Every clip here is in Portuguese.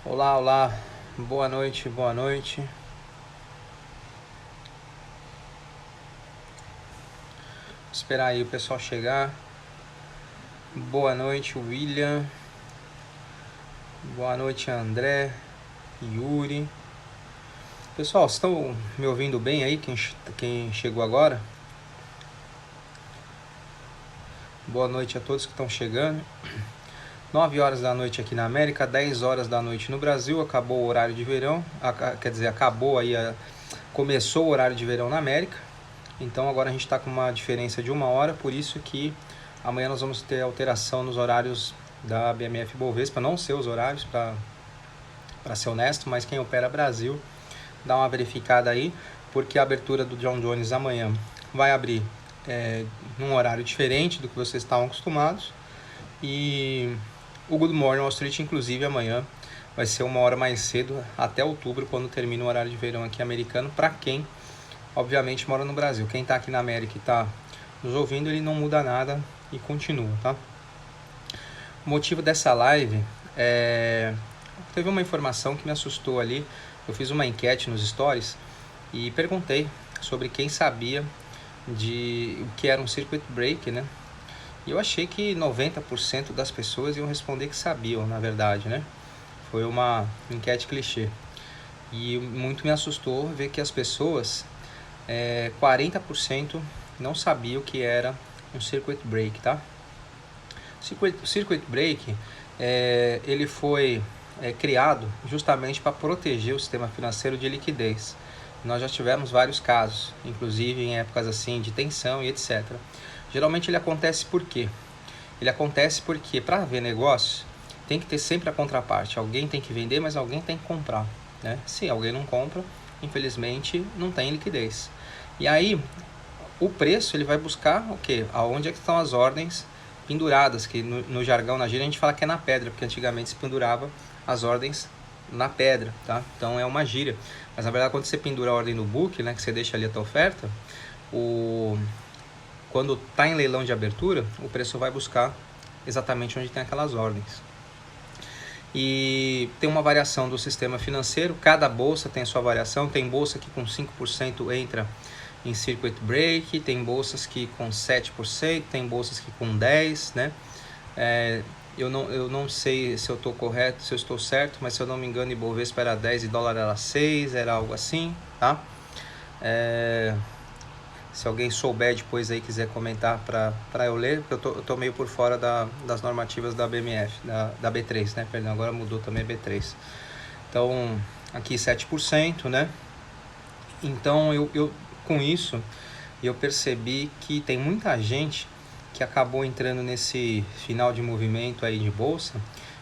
Olá, olá, boa noite, boa noite. Esperar aí o pessoal chegar. Boa noite, William. Boa noite, André, Yuri. Pessoal, estão me ouvindo bem aí? Quem chegou agora? Boa noite a todos que estão chegando. 9 horas da noite aqui na América, 10 horas da noite no Brasil. Acabou o horário de verão. Quer dizer, acabou aí, começou o horário de verão na América. Então agora a gente está com uma diferença de 1 hora, por isso que amanhã nós vamos ter alteração nos horários da BMF Bovespa, não ser os horários, para ser honesto, mas quem opera Brasil, dá uma verificada aí, porque a abertura do Dow Jones amanhã vai abrir num horário diferente do que vocês estavam acostumados, e o Good Morning Wall Street, inclusive, amanhã vai ser 1 hora mais cedo, até outubro, quando termina o horário de verão aqui americano, para quem obviamente mora no Brasil. Quem está aqui na América e está nos ouvindo, ele não muda nada e continua, tá? O motivo dessa live teve uma informação que me assustou ali. Eu fiz uma enquete nos stories e perguntei sobre quem sabia de o que era um circuit break, né? E eu achei que 90% das pessoas iam responder que sabiam, na verdade, né? Foi uma enquete clichê. E muito me assustou ver que as pessoas 40% não sabia o que era um circuit break, tá? Circuit break ele foi criado justamente para proteger o sistema financeiro de liquidez. Nós já tivemos vários casos, inclusive em épocas assim de tensão e etc. Geralmente ele acontece por quê? Ele acontece porque para haver negócio tem que ter sempre a contraparte. Alguém tem que vender, mas alguém tem que comprar, né? Se alguém não compra, infelizmente não tem liquidez. E aí o preço ele vai buscar o quê? Aonde é que estão as ordens penduradas, que no jargão, na gíria, a gente fala que é na pedra, porque antigamente se pendurava as ordens na pedra, tá? Então é uma gíria. Mas na verdade, quando você pendura a ordem no book, né, que você deixa ali a tua oferta, quando está em leilão de abertura, o preço vai buscar exatamente onde tem aquelas ordens. E tem uma variação do sistema financeiro, cada bolsa tem a sua variação. Tem bolsa que com 5% entra em circuit break, tem bolsas que com 7%, tem bolsas que com 10%, né? Eu não sei se eu estou correto, se eu estou certo, mas se eu não me engano, Ibovespa era 10 e dólar era 6, era algo assim, tá? Se alguém souber depois aí, quiser comentar para eu ler, porque eu tô meio por fora das normativas da BMF, da B3, né? Perdão, agora mudou também B3. Então, aqui 7%, né? Então, eu com isso, eu percebi que tem muita gente que acabou entrando nesse final de movimento aí de bolsa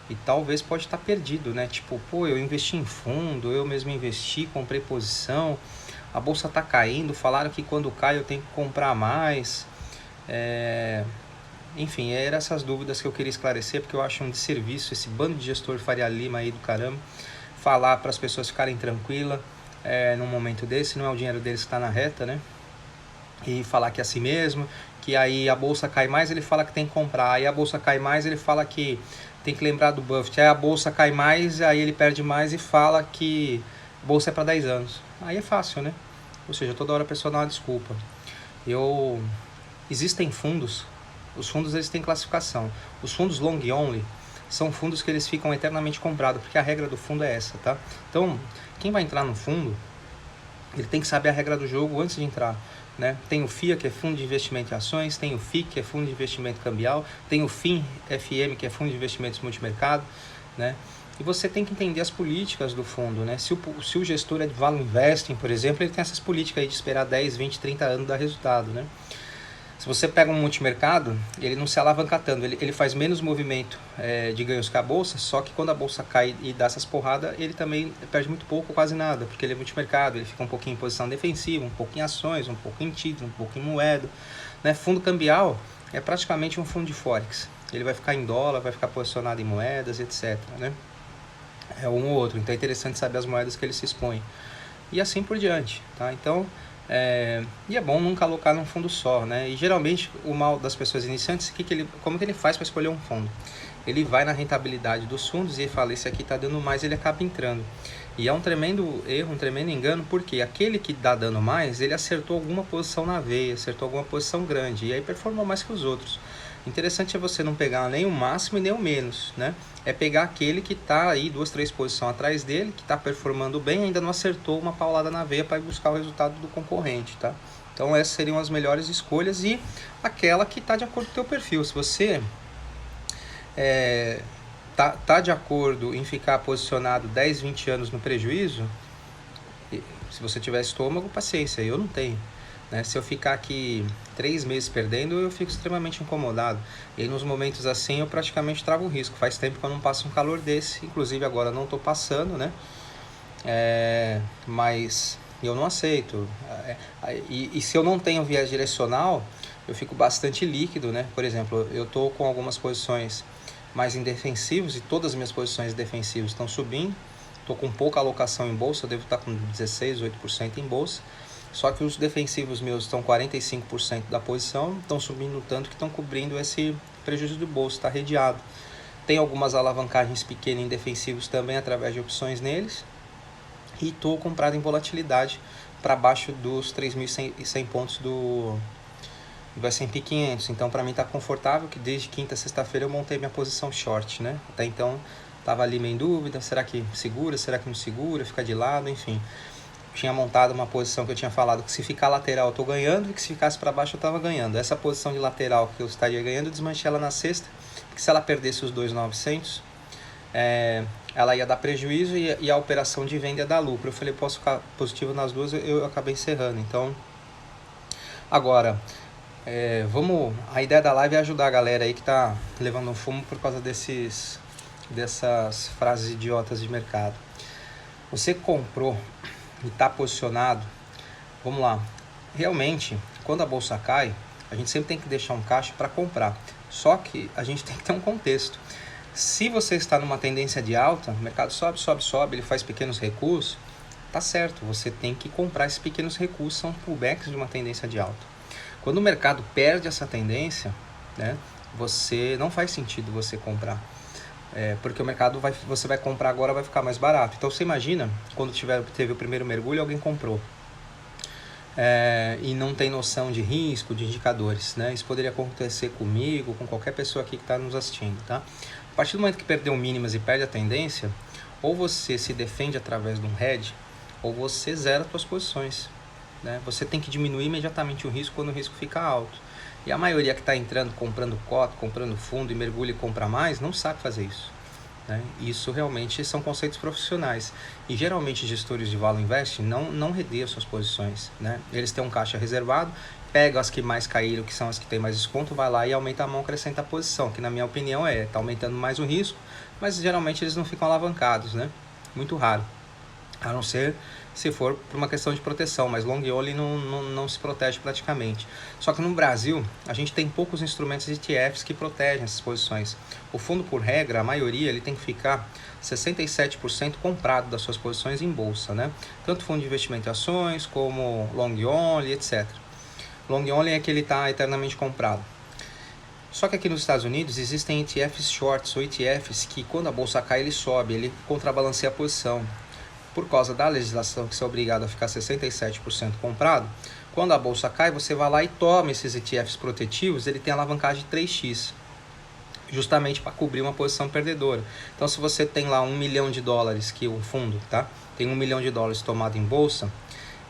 e talvez pode estar perdido, né? Tipo, pô, eu investi em fundo, eu mesmo investi, comprei posição, a bolsa tá caindo, falaram que quando cai eu tenho que comprar mais. Enfim, eram essas dúvidas que eu queria esclarecer, porque eu acho um desserviço esse bando de gestor Faria Lima aí do caramba, falar para as pessoas ficarem tranquilas num momento desse, não é o dinheiro deles que está na reta, né? E falar que é assim mesmo, que aí a bolsa cai mais, ele fala que tem que comprar, aí a bolsa cai mais, ele fala que tem que lembrar do Buffett, aí a bolsa cai mais, aí ele perde mais e fala que a bolsa é para 10 anos. Aí é fácil, né? Ou seja, toda hora a pessoa dá uma desculpa. Existem fundos, os fundos eles têm classificação. Os fundos long only são fundos que eles ficam eternamente comprados, porque a regra do fundo é essa, tá? Então, quem vai entrar no fundo, ele tem que saber a regra do jogo antes de entrar, né? Tem o FIA, que é Fundo de Investimento em Ações, tem o FIC, que é Fundo de Investimento Cambial, tem o FIM-FM, que é Fundo de Investimentos Multimercado, né? E você tem que entender as políticas do fundo, né? Se o gestor é de Value Investing, por exemplo, ele tem essas políticas aí de esperar 10, 20, 30 anos dar resultado, né? Se você pega um multimercado, ele não se alavanca tanto, ele faz menos movimento de ganhos que a bolsa, só que quando a bolsa cai e dá essas porradas, ele também perde muito pouco ou quase nada, porque ele é multimercado, ele fica um pouquinho em posição defensiva, um pouco em ações, um pouco em título, um pouco em moeda, né? Fundo cambial é praticamente um fundo de Forex, ele vai ficar em dólar, vai ficar posicionado em moedas, etc, né? É um ou outro, então é interessante saber as moedas que ele se expõe. E assim por diante, tá? Então, E é bom nunca alocar num fundo só, né? E geralmente o mal das pessoas iniciantes, como que ele faz para escolher um fundo? Ele vai na rentabilidade dos fundos e ele fala, esse aqui está dando mais, ele acaba entrando. E é um tremendo erro, um tremendo engano, porque aquele que dá dando mais, ele acertou alguma posição na veia, acertou alguma posição grande, e aí performou mais que os outros. Interessante é você não pegar nem o máximo e nem o menos, né? É pegar aquele que está aí 2, 3 posições atrás dele, que está performando bem, ainda não acertou uma paulada na veia para ir buscar o resultado do concorrente, tá? Então essas seriam as melhores escolhas e aquela que está de acordo com o teu perfil. Se você tá de acordo em ficar posicionado 10, 20 anos no prejuízo, se você tiver estômago, paciência, eu não tenho. Né? Se eu ficar aqui 3 meses perdendo, eu fico extremamente incomodado. E aí, nos momentos assim, eu praticamente trago o risco. Faz tempo que eu não passo um calor desse, inclusive agora não estou passando, né? Mas eu não aceito. E se eu não tenho viés direcional, eu fico bastante líquido, né? Por exemplo, eu estou com algumas posições mais em defensivos e todas as minhas posições defensivas estão subindo. Estou com pouca alocação em bolsa, eu devo estar com 16, 8% em bolsa. Só que os defensivos meus estão 45% da posição, estão subindo tanto que estão cobrindo esse prejuízo do bolso, está redeado. Tem algumas alavancagens pequenas em defensivos também através de opções neles. E estou comprado em volatilidade para baixo dos 3.100 pontos do S&P 500. Então para mim está confortável que desde quinta a sexta-feira eu montei minha posição short, né? Até então estava ali meio em dúvida, será que segura, será que não segura, fica de lado, enfim. Tinha montado uma posição que eu tinha falado que se ficar lateral eu estou ganhando e que se ficasse para baixo eu estava ganhando. Essa posição de lateral que eu estaria ganhando, eu desmanchei ela na sexta, porque se ela perdesse os 2.900, ela ia dar prejuízo e a operação de venda ia dar lucro. Eu falei, posso ficar positivo nas duas, eu acabei encerrando. Então, agora, a ideia da live é ajudar a galera aí que está levando um fumo por causa dessas frases idiotas de mercado. Você comprou e está posicionado, vamos lá, realmente, quando a bolsa cai, a gente sempre tem que deixar um caixa para comprar, só que a gente tem que ter um contexto. Se você está numa tendência de alta, o mercado sobe, sobe, sobe, ele faz pequenos recuos, tá certo, você tem que comprar esses pequenos recuos, são pullbacks de uma tendência de alta. Quando o mercado perde essa tendência, né, não faz sentido você comprar. Porque o mercado você vai comprar agora, vai ficar mais barato. Então você imagina, quando teve o primeiro mergulho, alguém comprou. E não tem noção de risco, de indicadores, né? Isso poderia acontecer comigo, com qualquer pessoa aqui que está nos assistindo, tá? A partir do momento que perdeu mínimas e perde a tendência, ou você se defende através de um hedge, ou você zera as suas posições, né? Você tem que diminuir imediatamente o risco quando o risco fica alto. E a maioria que está entrando, comprando cota, comprando fundo e mergulha e compra mais, não sabe fazer isso, né? Isso realmente são conceitos profissionais. E geralmente gestores de Value Invest não redeiam suas posições, né? Eles têm um caixa reservado, pegam as que mais caíram, que são as que têm mais desconto, vai lá e aumenta a mão, acrescenta a posição, que na minha opinião está aumentando mais o risco, mas geralmente eles não ficam alavancados, né? Muito raro. A não ser se for por uma questão de proteção, mas long only não se protege praticamente. Só que no Brasil, a gente tem poucos instrumentos ETFs que protegem essas posições. O fundo, por regra, a maioria, ele tem que ficar 67% comprado das suas posições em bolsa, né? Tanto fundo de investimento em ações, como long only, etc. Long only é que ele está eternamente comprado. Só que aqui nos Estados Unidos existem ETFs shorts ou ETFs que quando a bolsa cai ele sobe, ele contrabalanceia a posição. Por causa da legislação que você é obrigado a ficar 67% comprado, quando a bolsa cai, você vai lá e toma esses ETFs protetivos, ele tem alavancagem 3x, justamente para cobrir uma posição perdedora. Então, se você tem lá $1 milhão, que o fundo tem $1 milhão tomado em bolsa,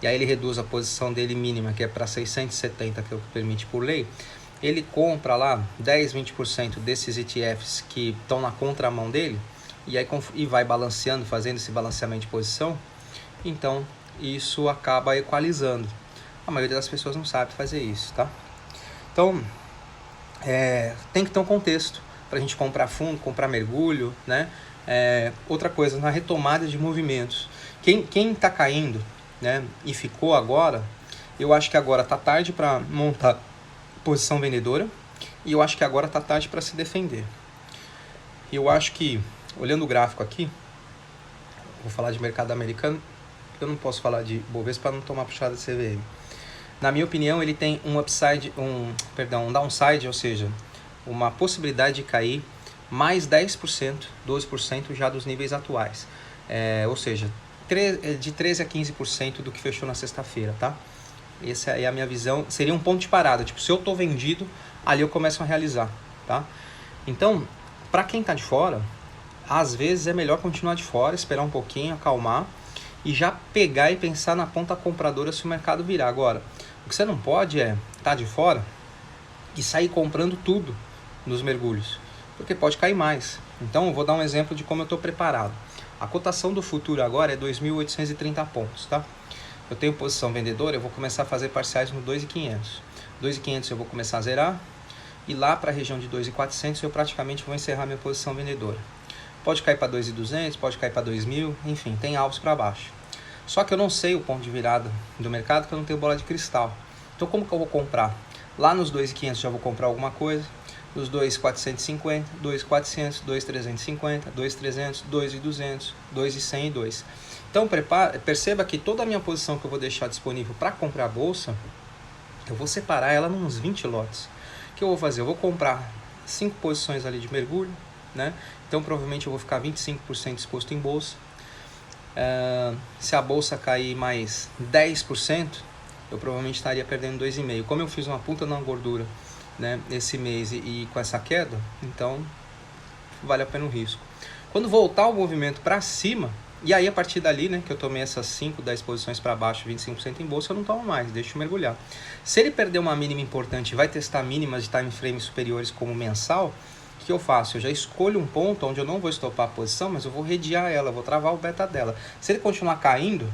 e aí ele reduz a posição dele mínima, que é para 670, que é o que permite por lei, ele compra lá 10, 20% desses ETFs que estão na contramão dele, e vai balanceando, fazendo esse balanceamento de posição, então isso acaba equalizando. A maioria das pessoas não sabe fazer isso, tá? Então, tem que ter um contexto para a gente comprar fundo, comprar mergulho, né? Outra coisa, na retomada de movimentos. Quem está caindo, né, e ficou agora, eu acho que agora está tarde para montar posição vendedora, e eu acho que agora está tarde para se defender. Eu acho que, olhando o gráfico aqui, vou falar de mercado americano, eu não posso falar de Bovespa para não tomar puxada de CVM. Na minha opinião, ele tem um upside, um downside, ou seja, uma possibilidade de cair mais 10%, 12% já dos níveis atuais. Ou seja, de 13% a 15% do que fechou na sexta-feira, tá? Essa é a minha visão. Seria um ponto de parada. Tipo, se eu tô vendido, ali eu começo a realizar, tá? Então, para quem tá de fora, às vezes é melhor continuar de fora, esperar um pouquinho, acalmar e já pegar e pensar na ponta compradora se o mercado virar. Agora, o que você não pode é estar de fora e sair comprando tudo nos mergulhos, porque pode cair mais. Então, eu vou dar um exemplo de como eu estou preparado. A cotação do futuro agora é 2.830 pontos, tá? Eu tenho posição vendedora, eu vou começar a fazer parciais no 2.500. 2.500 eu vou começar a zerar, e lá para a região de 2.400 eu praticamente vou encerrar minha posição vendedora. Pode cair para 2.200, pode cair para 2.000, enfim, tem alvos para baixo. Só que eu não sei o ponto de virada do mercado, porque eu não tenho bola de cristal. Então como que eu vou comprar? Lá nos 2.500 já vou comprar alguma coisa, nos 2.450, 2.400, 2.350, 2.300, 2.200, 2.100 e 2. Então perceba que toda a minha posição que eu vou deixar disponível para comprar a bolsa, eu vou separar ela nos 20 lotes. O que eu vou fazer? Eu vou comprar 5 posições ali de mergulho, né? Então provavelmente eu vou ficar 25% exposto em bolsa. Se a bolsa cair mais 10%, eu provavelmente estaria perdendo 2,5%. Como eu fiz uma puta na gordura, né, esse mês e com essa queda, então vale a pena o risco. Quando voltar o movimento para cima, e aí a partir dali, né, que eu tomei essas 5, 10 posições para baixo, 25% em bolsa, eu não tomo mais, deixo mergulhar. Se ele perder uma mínima importante e vai testar mínimas de time frames superiores como mensal, o que eu faço? Eu já escolho um ponto onde eu não vou estopar a posição, mas eu vou redear ela, vou travar o beta dela. Se ele continuar caindo,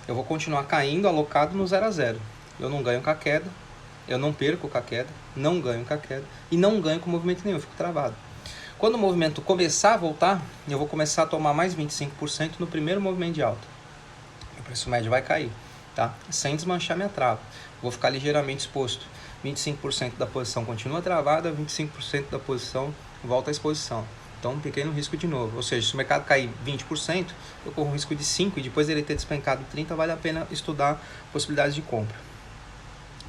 eu vou continuar caindo alocado no 0 a 0. Eu não ganho com a queda, eu não perco com a queda, não ganho com a queda e não ganho com movimento nenhum, eu fico travado. Quando o movimento começar a voltar, eu vou começar a tomar mais 25% no primeiro movimento de alta. O preço médio vai cair, tá? Sem desmanchar minha trava. Vou ficar ligeiramente exposto. 25% da posição continua travada, 25% da posição volta à exposição. Então, um pequeno risco de novo. Ou seja, se o mercado cair 20%, eu corro um risco de 5% e depois ele ter despencado 30%, vale a pena estudar possibilidades de compra.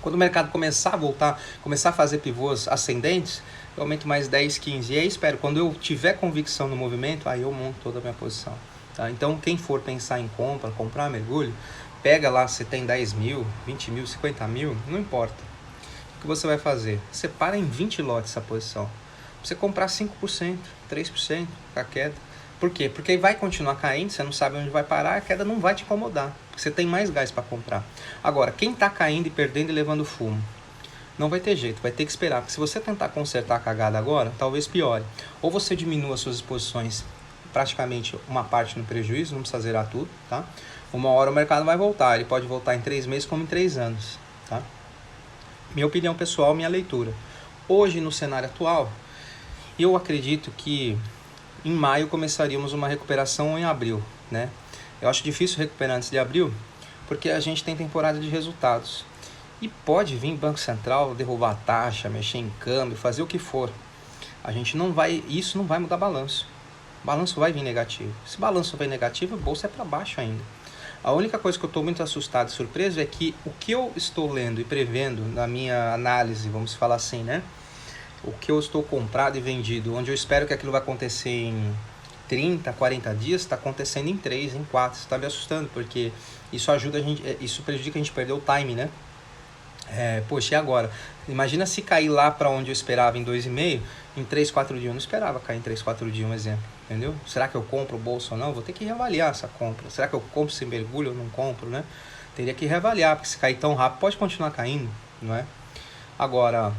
Quando o mercado começar a voltar, começar a fazer pivôs ascendentes, eu aumento mais 10, 15. E aí espero, quando eu tiver convicção no movimento, aí eu monto toda a minha posição. Tá? Então, quem for pensar em comprar mergulho, pega lá, você tem 10 mil, 20 mil, 50 mil, não importa. O que você vai fazer? Separa em 20 lotes essa posição. Você comprar 5%, 3% com a queda. Por quê? Porque vai continuar caindo, você não sabe onde vai parar, a queda não vai te incomodar. Você tem mais gás para comprar. Agora, quem está caindo e perdendo e levando fumo, não vai ter jeito, vai ter que esperar. Porque se você tentar consertar a cagada agora, talvez piore. Ou você diminua suas exposições, praticamente uma parte no prejuízo, não precisa zerar tudo, tá? Uma hora o mercado vai voltar, ele pode voltar em 3 meses como em 3 anos, tá? Minha opinião pessoal, minha leitura. Hoje, no cenário atual, eu acredito que em maio começaríamos uma recuperação em abril, né? Eu acho difícil recuperar antes de abril, porque a gente tem temporada de resultados. E pode vir Banco Central, derrubar a taxa, mexer em câmbio, fazer o que for. Isso não vai mudar balanço. O balanço vai vir negativo. Se o balanço vai negativo, a bolsa é para baixo ainda. A única coisa que eu estou muito assustado e surpreso é que o que eu estou lendo e prevendo na minha análise, vamos falar assim, né? O que eu estou comprado e vendido, onde eu espero que aquilo vai acontecer em 30, 40 dias, está acontecendo em 3, em 4. Isso está me assustando, porque isso isso prejudica a gente perder o time, né? Poxa, e agora? Imagina se cair lá para onde eu esperava em 2,5, em 3, 4 dias. Eu não esperava cair em 3, 4 dias, um exemplo. Entendeu? Será que eu compro o bolso ou não? Vou ter que reavaliar essa compra. Será que eu compro sem mergulho ou não compro, né? Teria que reavaliar, porque se cair tão rápido, pode continuar caindo, não é? Agora,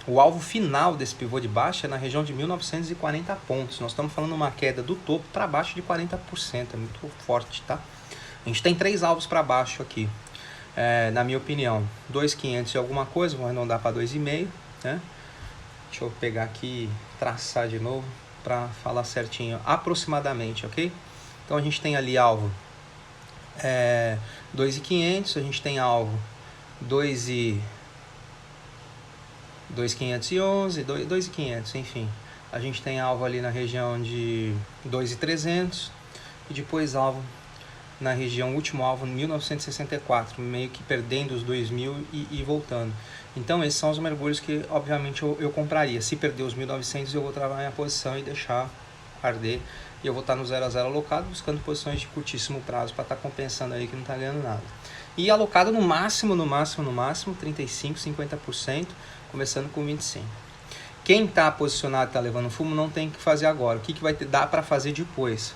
o alvo final desse pivô de baixa é na região de 1.940 pontos. Nós estamos falando de uma queda do topo para baixo de 40%. É muito forte, tá? A gente tem 3 alvos para baixo aqui. Na minha opinião, 2.500 e alguma coisa, vou arredondar para 2,5, né? Deixa eu pegar aqui e traçar de novo para falar certinho, aproximadamente, ok? Então a gente tem ali alvo 2.500, a gente tem alvo 2.511, 2.500, enfim. A gente tem alvo ali na região de 2.300 e depois alvo na região último alvo 1964, meio que perdendo os 2000 e voltando. Então esses são os mergulhos que obviamente eu compraria. Se perder os 1900 eu vou travar minha posição e deixar arder, e eu vou estar no 0 a 0 alocado, buscando posições de curtíssimo prazo para estar compensando aí que não está ganhando nada. E alocado no máximo 35, 50%, começando com 25. Quem está posicionado e está levando fumo não tem que fazer agora. O que vai dar para fazer depois?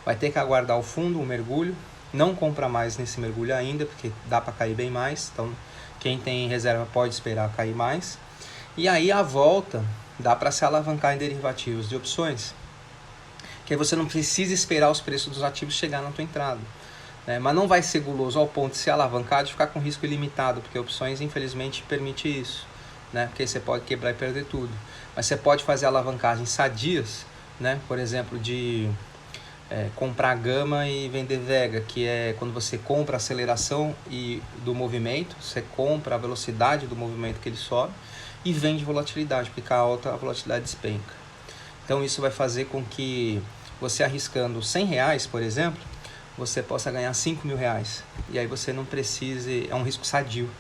Vai ter que aguardar o fundo, o mergulho, não compra mais nesse mergulho ainda, porque dá para cair bem mais, então quem tem reserva pode esperar cair mais. E aí a volta dá para se alavancar em derivativos de opções, que aí você não precisa esperar os preços dos ativos chegar na tua entrada, né? Mas não vai ser guloso ao ponto de se alavancar, de ficar com risco ilimitado, porque opções infelizmente permite isso, né? Porque aí você pode quebrar e perder tudo. Mas você pode fazer alavancagens sadias, né? Por exemplo, de comprar gama e vender vega, que é quando você compra a aceleração do movimento, você compra a velocidade do movimento que ele sobe e vende volatilidade, porque fica alta a volatilidade despenca. Então isso vai fazer com que você arriscando R$100, por exemplo, você possa ganhar R$5.000. E aí você não precise, é um risco sadio,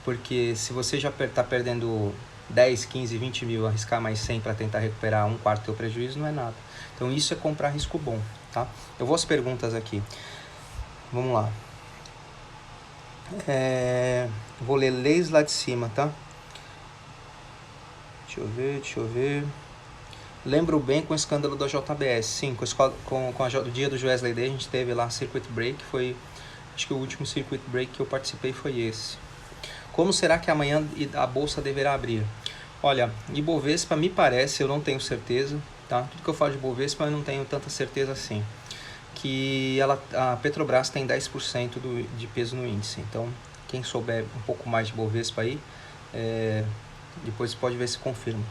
porque se você já está perdendo 10, 15, 20 mil, arriscar mais 100 para tentar recuperar um quarto do teu prejuízo não é nada. Então isso é comprar risco bom, tá? Eu vou às perguntas aqui. Vamos lá. Vou ler leis lá de cima, tá? Deixa eu ver. Lembro bem com o escândalo da JBS. Sim, com o dia do Wesley Day a gente teve lá Circuit Break. Acho que o último Circuit Break que eu participei foi esse. Como será que amanhã a bolsa deverá abrir? Olha, Ibovespa me parece, eu não tenho certeza, tá? Tudo que eu falo de Ibovespa eu não tenho tanta certeza assim. Que a Petrobras tem 10% de peso no índice. Então, quem souber um pouco mais de Ibovespa aí, depois pode ver se confirma.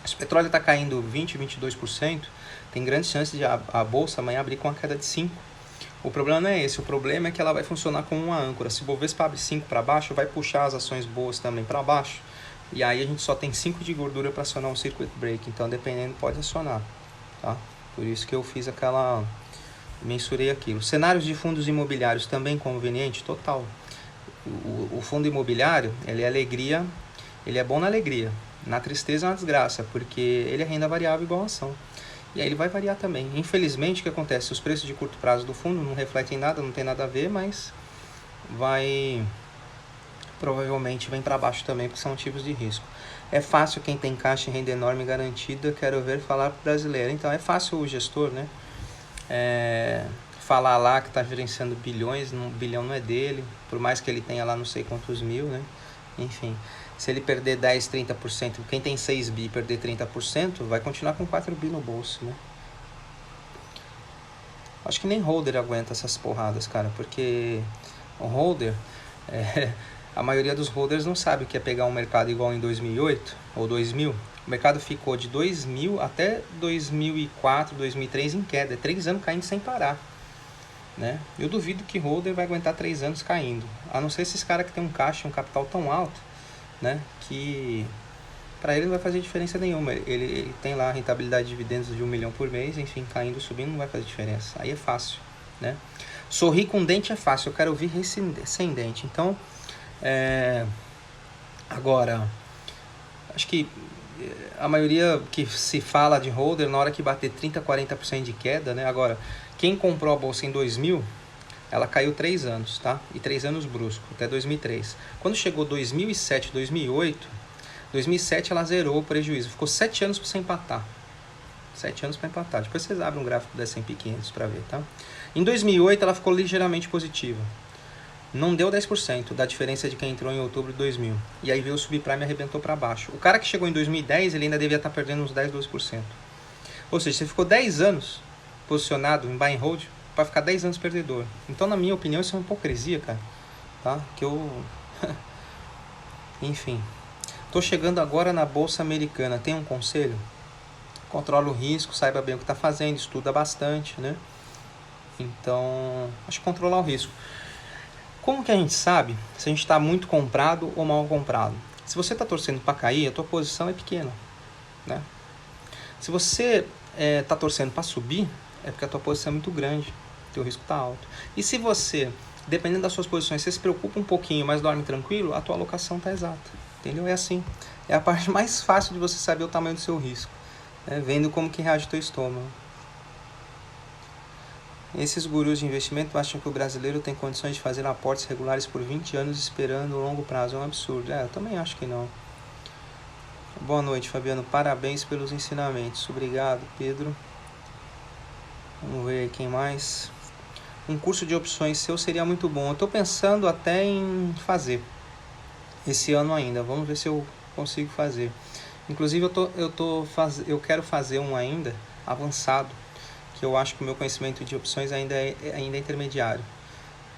Se o petróleo está caindo 20%, 22%, tem grandes chances de a bolsa amanhã abrir com uma queda de 5%. O problema não é esse, o problema é que ela vai funcionar como uma âncora. Se o Bovespa abre 5 para baixo, vai puxar as ações boas também para baixo. E aí a gente só tem 5 de gordura para acionar um circuit break. Então, dependendo, pode acionar. Tá? Por isso que eu fiz mensurei aquilo. Cenários de fundos imobiliários também conveniente? Total. O fundo imobiliário, ele é bom na alegria. Na tristeza é uma desgraça, porque ele é renda variável igual a ação. E aí ele vai variar também. Infelizmente, o que acontece? Os preços de curto prazo do fundo não refletem nada, não tem nada a ver, mas provavelmente vem para baixo também, porque são ativos de risco. É fácil quem tem caixa em renda enorme garantida, quero ver falar para o brasileiro. Então é fácil o gestor, né? Falar lá que está gerenciando bilhões, um bilhão não é dele, por mais que ele tenha lá não sei quantos mil, né? Enfim, se ele perder 10, 30%, quem tem 6 bi perder 30%, vai continuar com 4 bi no bolso, né? Acho que nem holder aguenta essas porradas, cara, porque o holder, a maioria dos holders não sabe o que é pegar um mercado igual em 2008 ou 2000. O mercado ficou de 2000 até 2004, 2003 em queda, 3 anos caindo sem parar, né? Eu duvido que holder vai aguentar 3 anos caindo, a não ser esses caras que tem um caixa, um capital tão alto, né, que para ele não vai fazer diferença nenhuma. Ele tem lá a rentabilidade de dividendos de 1 milhão por mês, enfim, caindo, subindo, não vai fazer diferença. Aí é fácil, né? Sorrir com dente é fácil, eu quero ouvir sem dente. Então, agora, acho que a maioria que se fala de holder, na hora que bater 30%, 40% de queda, né? Agora, quem comprou a bolsa em 2000, ela caiu 3 anos, tá? E 3 anos brusco, até 2003. Quando chegou 2007, 2008, 2007 ela zerou o prejuízo. Ficou 7 anos para você empatar. 7 anos para empatar. Depois vocês abrem um gráfico da S&P 500 para ver, tá? Em 2008 ela ficou ligeiramente positiva. Não deu 10% da diferença de quem entrou em outubro de 2000. E aí veio o subprime e arrebentou para baixo. O cara que chegou em 2010, ele ainda devia estar perdendo uns 10, 12%. Ou seja, você ficou 10 anos posicionado em buy and hold para ficar 10 anos perdedor. Então, na minha opinião, isso é uma hipocrisia, cara. Tá? Que eu... Enfim. Tô chegando agora na Bolsa Americana. Tem um conselho? Controla o risco, saiba bem o que está fazendo, estuda bastante, né? Então, acho que controlar o risco. Como que a gente sabe se a gente está muito comprado ou mal comprado? Se você está torcendo para cair, a tua posição é pequena, né? Se você está torcendo para subir, é porque a tua posição é muito grande. teu risco está alto. E se você, dependendo das suas posições, você se preocupa um pouquinho, mas dorme tranquilo, a tua alocação está exata, entendeu? É assim, é a parte mais fácil de você saber o tamanho do seu risco, né? Vendo como que reage o teu estômago. Esses gurus de investimento acham que o brasileiro tem condições de fazer aportes regulares por 20 anos esperando o longo prazo. É um absurdo. Eu também acho que não. Boa noite, Fabiano. Parabéns pelos ensinamentos. Obrigado, Pedro. Vamos ver quem mais. Um curso de opções seu seria muito bom. Eu estou pensando até em fazer esse ano ainda. Vamos ver se eu consigo fazer. Inclusive, eu quero fazer um ainda avançado, que eu acho que o meu conhecimento de opções ainda é intermediário.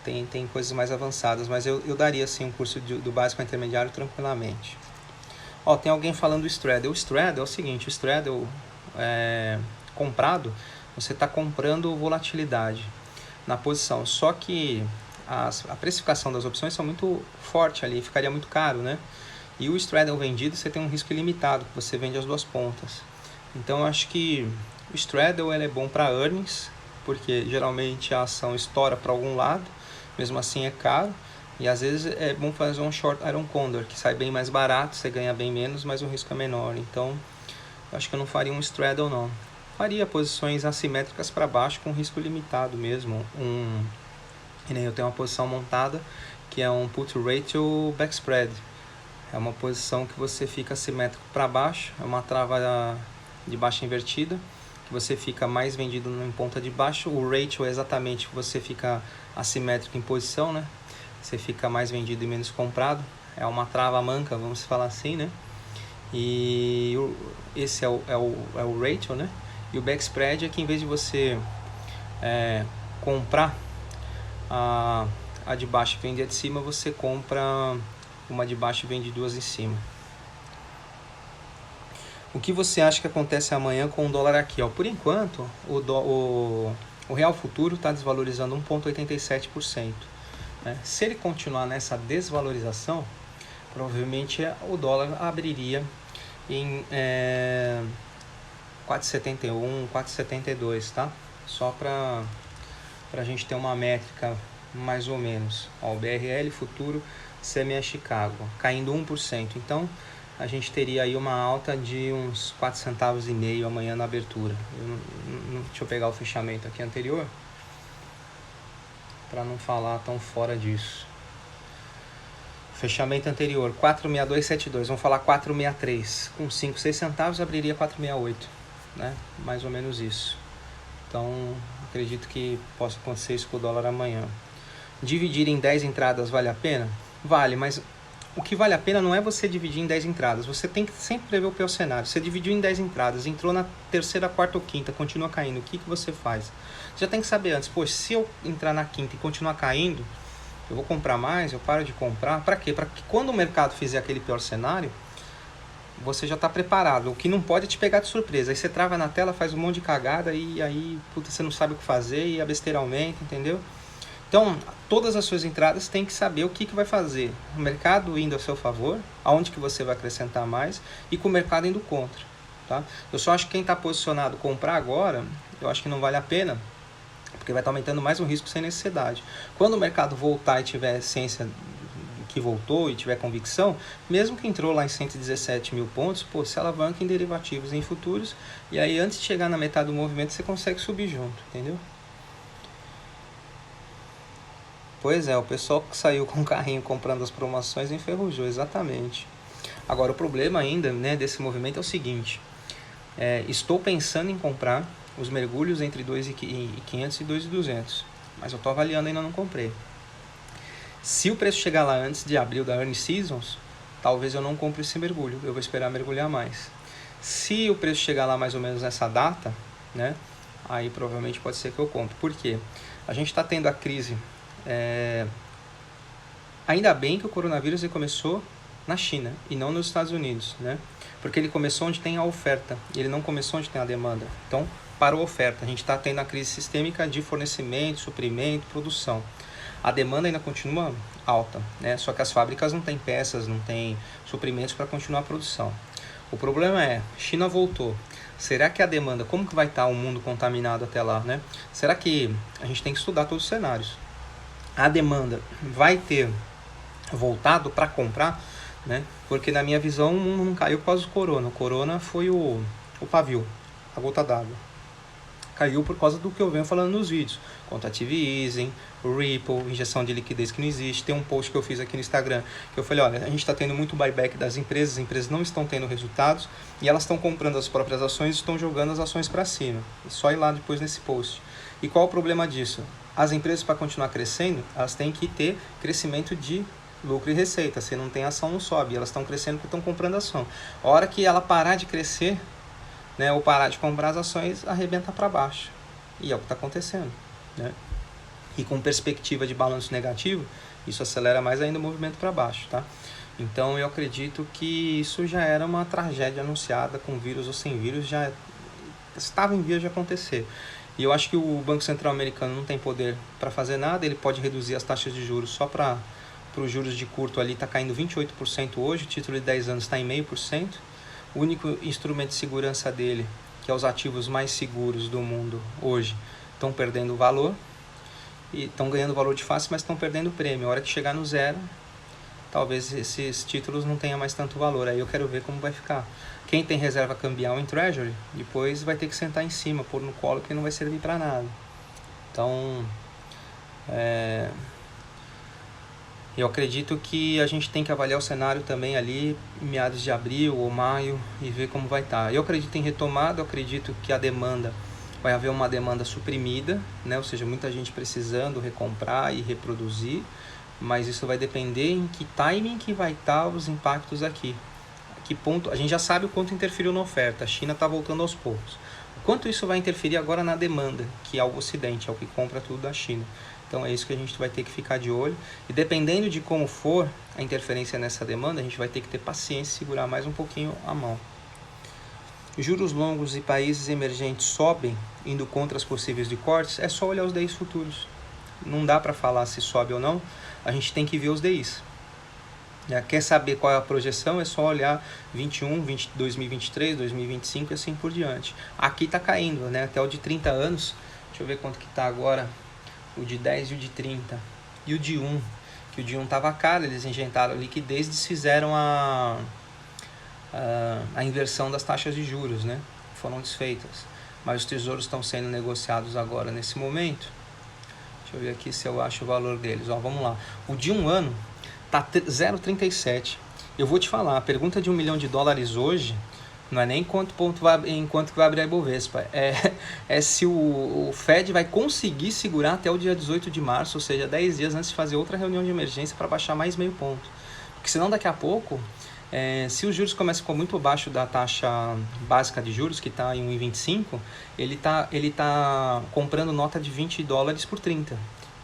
Tem coisas mais avançadas, mas eu daria assim um curso do básico ao intermediário tranquilamente. Ó, tem alguém falando do Straddle. O Straddle é o seguinte, o Straddle comprado, você está comprando volatilidade na posição, só que a precificação das opções são muito forte ali, ficaria muito caro, né? E o Straddle vendido, você tem um risco ilimitado, você vende as duas pontas. Então eu acho que o Straddle é bom para earnings, porque geralmente a ação estoura para algum lado, mesmo assim é caro. E às vezes é bom fazer um short Iron Condor, que sai bem mais barato, você ganha bem menos, mas o risco é menor. Então eu acho que eu não faria um Straddle não. Faria posições assimétricas para baixo com risco limitado mesmo. Eu tenho uma posição montada que é um Put Ratio Backspread. É uma posição que você fica assimétrico para baixo, é uma trava de baixa invertida, que você fica mais vendido em ponta de baixo. O ratio é exatamente que você fica assimétrico em posição, né? Você fica mais vendido e menos comprado. É uma trava manca, vamos falar assim, né? E esse é o ratio, né? E o backspread é que em vez de você comprar a de baixo e vender a de cima, você compra uma de baixo e vende duas em cima. O que você acha que acontece amanhã com o dólar aqui? Ó, por enquanto, o real futuro está desvalorizando 1,87%. Né? Se ele continuar nessa desvalorização, provavelmente o dólar abriria em 4,71, 4,72, tá? Só para a gente ter uma métrica mais ou menos. Ó, o BRL futuro CME Chicago caindo 1%. Então a gente teria aí uma alta de uns 4,5 centavos amanhã na abertura. Deixa eu pegar o fechamento aqui anterior para não falar tão fora disso. Fechamento anterior 4,6272, vamos falar 4,63. Com 5, 6 centavos abriria 4,68, né? Mais ou menos isso. Então acredito que possa acontecer isso com o dólar amanhã. Dividir em 10 entradas vale a pena? Vale, mas o que vale a pena não é você dividir em 10 entradas. Você tem que sempre prever o pior cenário. Você dividiu em 10 entradas, entrou na terceira, quarta ou quinta, continua caindo. O que você faz? Você já tem que saber antes. Poxa, se eu entrar na quinta e continuar caindo, eu vou comprar mais, eu paro de comprar. Para quê? Para que quando o mercado fizer aquele pior cenário, você já está preparado. O que não pode é te pegar de surpresa. Aí você trava na tela, faz um monte de cagada e aí você não sabe o que fazer e a besteira aumenta, entendeu? Então, todas as suas entradas tem que saber o que vai fazer. O mercado indo a seu favor, aonde que você vai acrescentar mais, e com o mercado indo contra. Tá? Eu só acho que quem está posicionado comprar agora, eu acho que não vale a pena, porque vai estar aumentando mais o risco sem necessidade. Quando o mercado voltar e tiver ciência que voltou e tiver convicção, mesmo que entrou lá em 117 mil pontos, pô, se alavanca em derivativos e em futuros, e aí antes de chegar na metade do movimento você consegue subir junto, entendeu? Pois é, o pessoal que saiu com o carrinho comprando as promoções enferrujou, exatamente. Agora, o problema ainda, né, desse movimento é o seguinte. Estou pensando em comprar os mergulhos entre 2.500 e 2.200, mas eu estou avaliando e ainda não comprei. Se o preço chegar lá antes de abril da Earnings Seasons, talvez eu não compre esse mergulho, eu vou esperar mergulhar mais. Se o preço chegar lá mais ou menos nessa data, né, aí provavelmente pode ser que eu compre. Por quê? A gente está tendo a crise... Ainda bem que o coronavírus ele começou na China e não nos Estados Unidos, né? Porque ele começou onde tem a oferta, ele não começou onde tem a demanda. Então, parou a oferta. A gente está tendo a crise sistêmica de fornecimento, suprimento, produção. A demanda ainda continua alta, né? Só que as fábricas não têm peças, não têm suprimentos para continuar a produção. O problema é, China voltou, Será que a demanda, como que vai estar o mundo contaminado até lá, né? Será que a gente tem que estudar todos os cenários? A demanda vai ter voltado para comprar, né? Porque na minha visão o mundo não caiu por causa do corona. O corona foi o pavio, a gota d'água. Caiu por causa do que eu venho falando nos vídeos. Quantitative easing, Ripple, injeção de liquidez que não existe. Tem um post que eu fiz aqui no Instagram, que eu falei, olha, a gente está tendo muito buyback das empresas, as empresas não estão tendo resultados, e elas estão comprando as próprias ações e estão jogando as ações para cima. É só ir lá depois nesse post. E qual o problema disso? As empresas, para continuar crescendo, elas têm que ter crescimento de lucro e receita. Se não tem ação, não sobe. Elas estão crescendo porque estão comprando ação. A hora que ela parar de crescer, né, ou parar de comprar as ações, arrebenta para baixo. E é o que está acontecendo, né? E com perspectiva de balanço negativo, isso acelera mais ainda o movimento para baixo, tá? Então eu acredito que isso já era uma tragédia anunciada, com vírus ou sem vírus, já estava em vias de acontecer. E eu acho que o Banco Central americano não tem poder para fazer nada, ele pode reduzir as taxas de juros só para os juros de curto ali, está caindo 28% hoje, o título de 10 anos está em 0,5%. O único instrumento de segurança dele, que é os ativos mais seguros do mundo hoje, estão perdendo valor. E estão ganhando valor de face, mas estão perdendo prêmio. A hora que chegar no zero, talvez esses títulos não tenham mais tanto valor. Aí eu quero ver como vai ficar. Quem tem reserva cambial em Treasury, depois vai ter que sentar em cima, pôr no colo, que não vai servir para nada. Então, eu acredito que a gente tem que avaliar o cenário também ali em meados de abril ou maio e ver como vai estar. Eu acredito em retomada, eu acredito que a demanda, vai haver uma demanda suprimida, né? Ou seja, muita gente precisando recomprar e reproduzir, mas isso vai depender em que timing que vai estar os impactos aqui. Que ponto, a gente já sabe o quanto interferiu na oferta, a China está voltando aos poucos. O quanto isso vai interferir agora na demanda, que é o Ocidente, é o que compra tudo da China. Então é isso que a gente vai ter que ficar de olho. E dependendo de como for a interferência nessa demanda, a gente vai ter que ter paciência e segurar mais um pouquinho a mão. Juros longos e países emergentes sobem, indo contra as possíveis de cortes, é só olhar os DIs futuros. Não dá para falar se sobe ou não, a gente tem que ver os DIs. Quer saber qual é a projeção? É só olhar 2023, 2025 e assim por diante. Aqui está caindo, né? Até o de 30 anos. Deixa eu ver quanto que está agora. O de 10 e o de 30. E o de 1. Que o de 1 estava caro, eles injetaram liquidez e desfizeram a inversão das taxas de juros, né? Foram desfeitas. Mas os tesouros estão sendo negociados agora nesse momento. Deixa eu ver aqui se eu acho o valor deles. Ó, vamos lá. O de 1 ano está 0,37. Eu vou te falar, a pergunta de $1 milhão hoje não é nem em quanto que vai abrir a Ibovespa, é se o Fed vai conseguir segurar até o dia 18 de março, ou seja, 10 dias antes de fazer outra reunião de emergência para baixar mais meio ponto. Porque senão daqui a pouco, se os juros começam a ficar muito abaixo da taxa básica de juros, que está em 1,25, ele tá comprando nota de $20 por 30.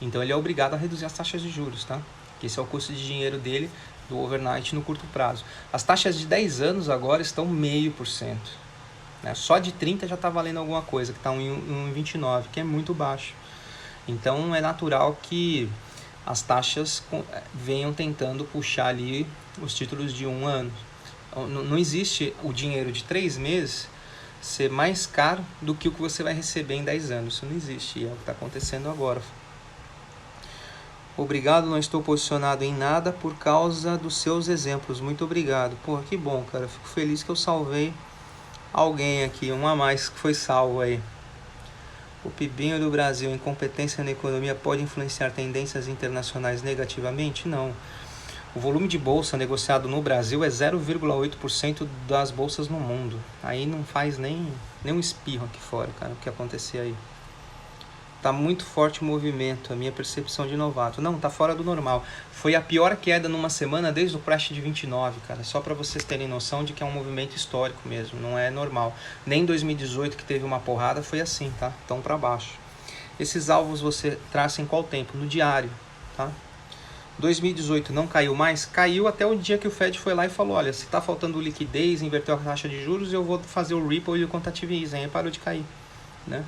Então ele é obrigado a reduzir as taxas de juros, tá? Que esse é o custo de dinheiro dele, do overnight no curto prazo. As taxas de 10 anos agora estão 0,5%. Né? Só de 30 já está valendo alguma coisa, que está em 1,29, que é muito baixo. Então é natural que as taxas venham tentando puxar ali os títulos de 1 ano. Não existe o dinheiro de 3 meses ser mais caro do que o que você vai receber em 10 anos. Isso não existe, e é o que está acontecendo agora. Obrigado, não estou posicionado em nada por causa dos seus exemplos. Muito obrigado. Porra, que bom, cara. Fico feliz que eu salvei alguém aqui, um a mais que foi salvo aí. O PIBinho do Brasil, incompetência na economia, pode influenciar tendências internacionais negativamente? Não. O volume de bolsa negociado no Brasil é 0,8% das bolsas no mundo. Aí não faz nem um espirro aqui fora, cara, o que acontecer aí. Tá muito forte o movimento, a minha percepção de novato. Não, tá fora do normal. Foi a pior queda numa semana desde o crash de 29, cara. Só para vocês terem noção de que é um movimento histórico mesmo, não é normal. Nem em 2018, que teve uma porrada, foi assim, tá? Tão para baixo. Esses alvos você traça em qual tempo? No diário, tá? 2018 não caiu mais? Caiu até o dia que o Fed foi lá e falou, olha, se tá faltando liquidez, inverteu a taxa de juros, eu vou fazer o Ripple e o Quantitative Easing. Aí parou de cair, né?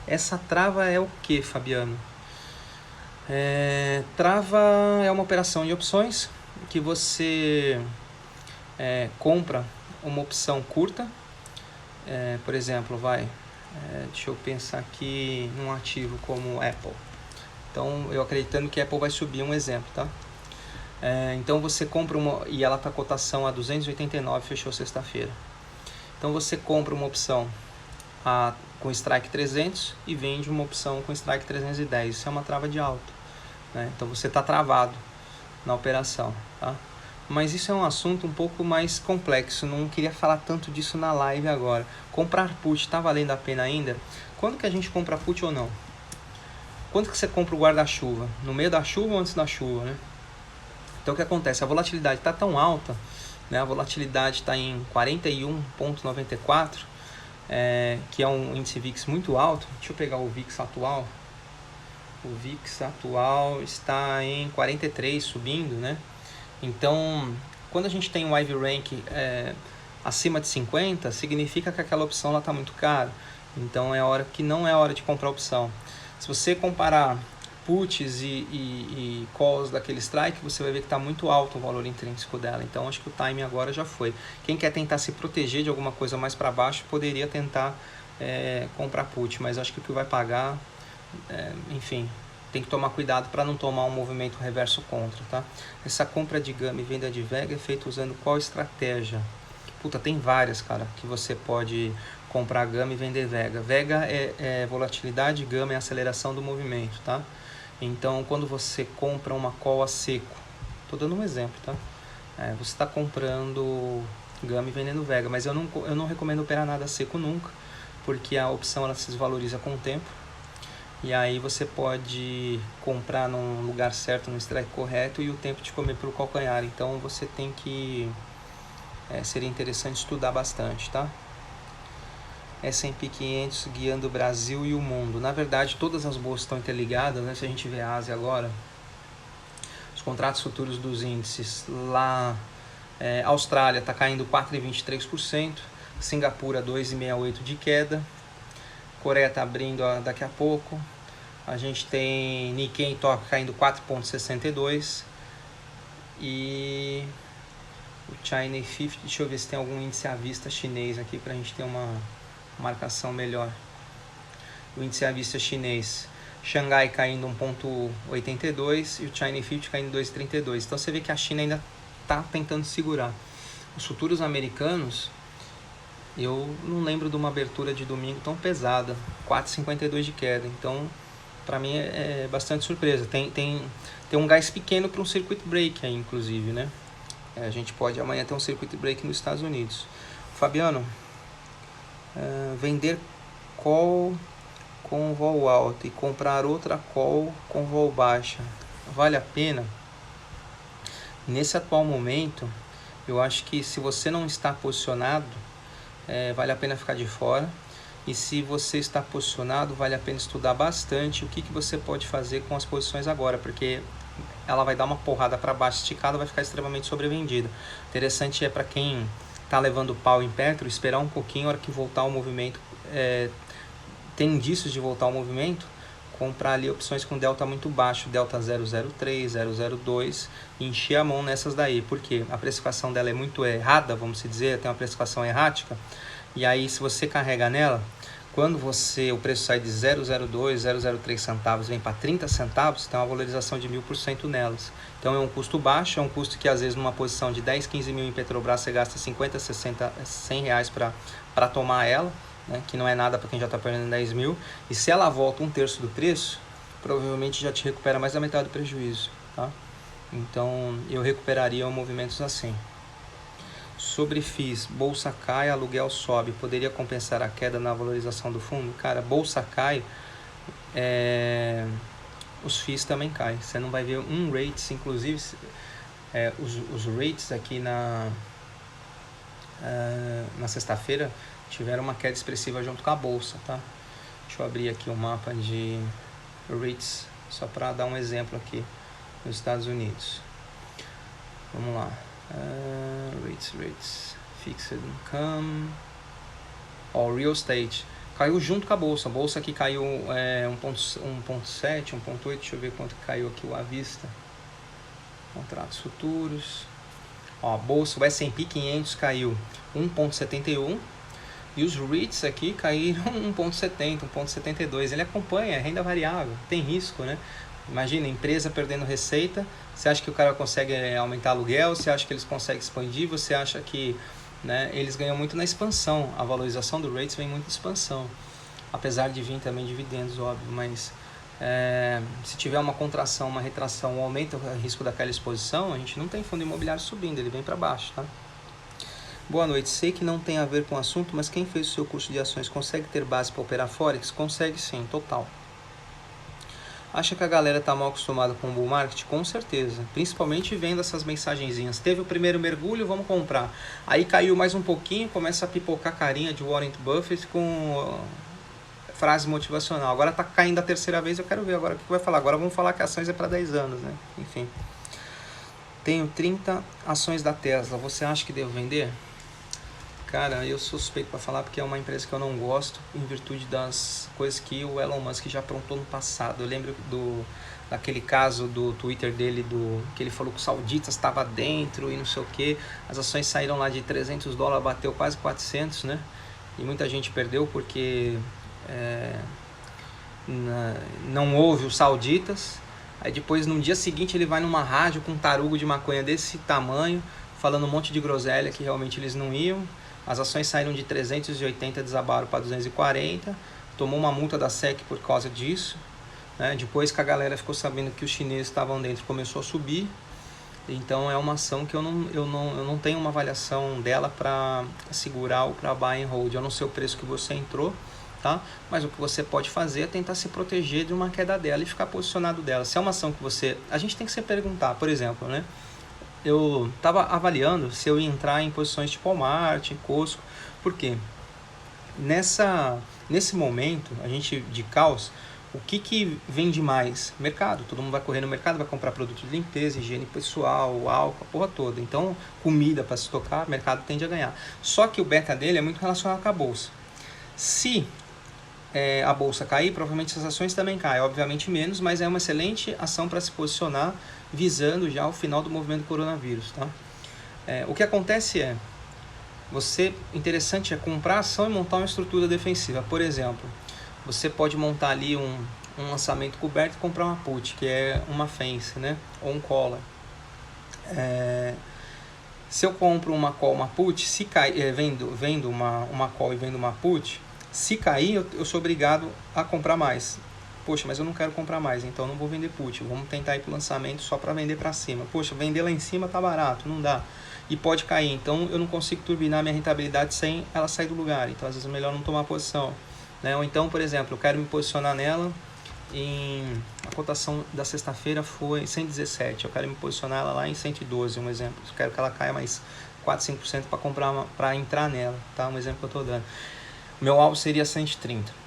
Essa trava é o que, Fabiano? Trava é uma operação de opções que você compra uma opção curta por exemplo, deixa eu pensar aqui num ativo como Apple. Então, eu acreditando que Apple vai subir, um exemplo, tá? Então você compra e ela está cotação a 289, fechou sexta-feira. Então você compra uma opção com strike 300 e vende uma opção com strike 310. Isso é uma trava de alta, né? Então você está travado na operação, tá? Mas isso é um assunto um pouco mais complexo, não queria falar tanto disso na live agora. Comprar put está valendo a pena ainda? Quando que a gente compra put ou não? Quando que você compra o guarda-chuva? No meio da chuva ou antes da chuva, né? Então o que acontece? A volatilidade está tão alta, né? A volatilidade está em 41,94, que é um índice VIX muito alto. Deixa eu pegar o VIX atual. O VIX atual está em 43, subindo, né? Então, quando a gente tem um IV Rank acima de 50, significa que aquela opção está muito cara. Então, não é hora de comprar a opção. Se você comparar puts e calls daquele strike, você vai ver que está muito alto o valor intrínseco dela. Então, acho que o timing agora já foi. Quem quer tentar se proteger de alguma coisa mais para baixo, poderia tentar comprar put, mas acho que o que vai pagar, enfim, tem que tomar cuidado para não tomar um movimento reverso contra, tá? Essa compra de gama e venda de Vega é feita usando qual estratégia? Puta, tem várias, cara, que você pode comprar gama e vender Vega. Vega é volatilidade, gama é aceleração do movimento, tá? Então, quando você compra uma call a seco, tô dando um exemplo, tá? Você está comprando gama e vendendo Vega, mas eu não recomendo operar nada a seco nunca, porque a opção ela se desvaloriza com o tempo. E aí você pode comprar num lugar certo, no strike correto, e o tempo te comer pelo calcanhar. Então você tem que... seria interessante estudar bastante, tá? S&P 500 guiando o Brasil e o mundo. Na verdade, todas as bolsas estão interligadas, né? Se a gente vê a Ásia agora, os contratos futuros dos índices lá... Austrália está caindo 4,23%, Singapura 2,68% de queda, Coreia está abrindo daqui a pouco. A gente tem Nikkei em Tóquio caindo 4,62%. E o China 50, deixa eu ver se tem algum índice à vista chinês aqui para a gente ter uma marcação melhor. O índice à vista chinês, Xangai caindo 1,82% e o China 50 caindo 2,32%. Então você vê que a China ainda está tentando segurar. Os futuros americanos, eu não lembro de uma abertura de domingo tão pesada, 4,52% de queda. Então, para mim é bastante surpresa. Tem um gás pequeno para um circuit break aí, inclusive, né? A gente pode amanhã ter um circuit break nos Estados Unidos. Fabiano, vender call com vol alto e comprar outra call com vol baixa, vale a pena? Nesse atual momento, eu acho que se você não está posicionado, vale a pena ficar de fora. E se você está posicionado, vale a pena estudar bastante o que você pode fazer com as posições agora, porque ela vai dar uma porrada para baixo esticada, vai ficar extremamente sobrevendida. Interessante para quem está levando pau em Petro, esperar um pouquinho, a hora que voltar o movimento, tem indícios de voltar o movimento, comprar ali opções com delta muito baixo, delta 003, 002, e encher a mão nessas daí, porque a precificação dela é muito errada, vamos dizer, tem uma precificação errática, e aí se você carrega nela, quando o preço sai de 0,02, 0,03 centavos, vem para 30 centavos, tem uma valorização de 1000% nelas. Então é um custo baixo, é um custo que às vezes numa posição de 10, 15 mil em Petrobras, você gasta 50, 60, 100 reais para tomar ela, né, que não é nada para quem já está perdendo 10 mil. E se ela volta 1/3 do preço, provavelmente já te recupera mais da metade do prejuízo, tá? Então eu recuperaria movimentos assim. Sobre FIIs, bolsa cai, aluguel sobe, poderia compensar a queda na valorização do fundo? Cara, bolsa cai, os FIIs também caem. Você não vai ver um rates, inclusive os rates aqui na sexta-feira tiveram uma queda expressiva junto com a bolsa, tá? Deixa eu abrir aqui o mapa de rates, só para dar um exemplo aqui nos Estados Unidos. Vamos lá. Rates, fixed income, real estate, caiu junto com a bolsa aqui caiu 1,7, 1,8, deixa eu ver quanto caiu aqui o à vista, contratos futuros, a bolsa, o S&P 500 caiu 1,71, E os REITs aqui caíram 1,70, 1,72. Ele acompanha, é renda variável, tem risco, né? Imagina, empresa perdendo receita, você acha que o cara consegue aumentar aluguel, você acha que eles conseguem expandir, você acha que, né, eles ganham muito na expansão, a valorização do REITs vem muito de expansão, apesar de vir também dividendos, óbvio, mas se tiver uma contração, uma retração, um aumento do risco daquela exposição, a gente não tem fundo imobiliário subindo, ele vem para baixo, tá? Boa noite, sei que não tem a ver com o assunto, mas quem fez o seu curso de ações consegue ter base para operar Forex? Consegue sim, total. Acha que a galera está mal acostumada com o bull market? Com certeza, principalmente vendo essas mensagenzinhas. Teve o primeiro mergulho, vamos comprar. Aí caiu mais um pouquinho, começa a pipocar carinha de Warren Buffett com frase motivacional. Agora está caindo a terceira vez, eu quero ver agora o que vai falar. Agora vamos falar que ações é para 10 anos, né? Enfim. Tenho 30 ações da Tesla, você acha que devo vender? Cara, eu sou suspeito para falar porque é uma empresa que eu não gosto em virtude das coisas que o Elon Musk já aprontou no passado. Eu lembro daquele caso do Twitter dele, que ele falou que os sauditas estavam dentro e não sei o que. As ações saíram lá de $300, bateu quase 400, né? E muita gente perdeu porque não houve os sauditas. Aí depois, no dia seguinte, ele vai numa rádio com um tarugo de maconha desse tamanho, falando um monte de groselha que realmente eles não iam. As ações saíram de 380, desabaram para 240, tomou uma multa da SEC por causa disso, né? Depois que a galera ficou sabendo que os chineses estavam dentro, começou a subir. Então é uma ação que eu não tenho uma avaliação dela para segurar ou para buy and hold. Eu não sei o preço que você entrou, tá? Mas o que você pode fazer é tentar se proteger de uma queda dela e ficar posicionado dela. Se é uma ação que a gente tem que se perguntar, por exemplo, né? Eu estava avaliando se eu ia entrar em posições tipo Walmart, Costco, porque nesse momento, a gente de caos, o que vende mais? Mercado. Todo mundo vai correr no mercado, vai comprar produto de limpeza, higiene pessoal, álcool, a porra toda. Então, comida para se tocar, o mercado tende a ganhar. Só que o beta dele é muito relacionado com a bolsa. Se a bolsa cair, provavelmente as ações também caem, obviamente menos, mas é uma excelente ação para se posicionar visando já o final do movimento do coronavírus, tá? O que acontece interessante é comprar ação e montar uma estrutura defensiva. Por exemplo, você pode montar ali um lançamento coberto e comprar uma put, que é uma fence, né? Ou um collar. Se eu compro uma call, uma put, se cair, vendo uma call e vendo uma put, se cair, eu sou obrigado a comprar mais. Poxa, mas eu não quero comprar mais, então eu não vou vender put. Vamos tentar ir para o lançamento só para vender para cima. Poxa, vender lá em cima tá barato, não dá. E pode cair, então eu não consigo turbinar minha rentabilidade sem ela sair do lugar. Então às vezes é melhor não tomar posição, né? Ou então, por exemplo, eu quero me posicionar nela a cotação da sexta-feira foi 117. Eu quero me posicionar ela lá em 112, um exemplo. Eu quero que ela caia mais 4, 5% para entrar nela, tá? Um exemplo que eu estou dando. Meu alvo seria 130.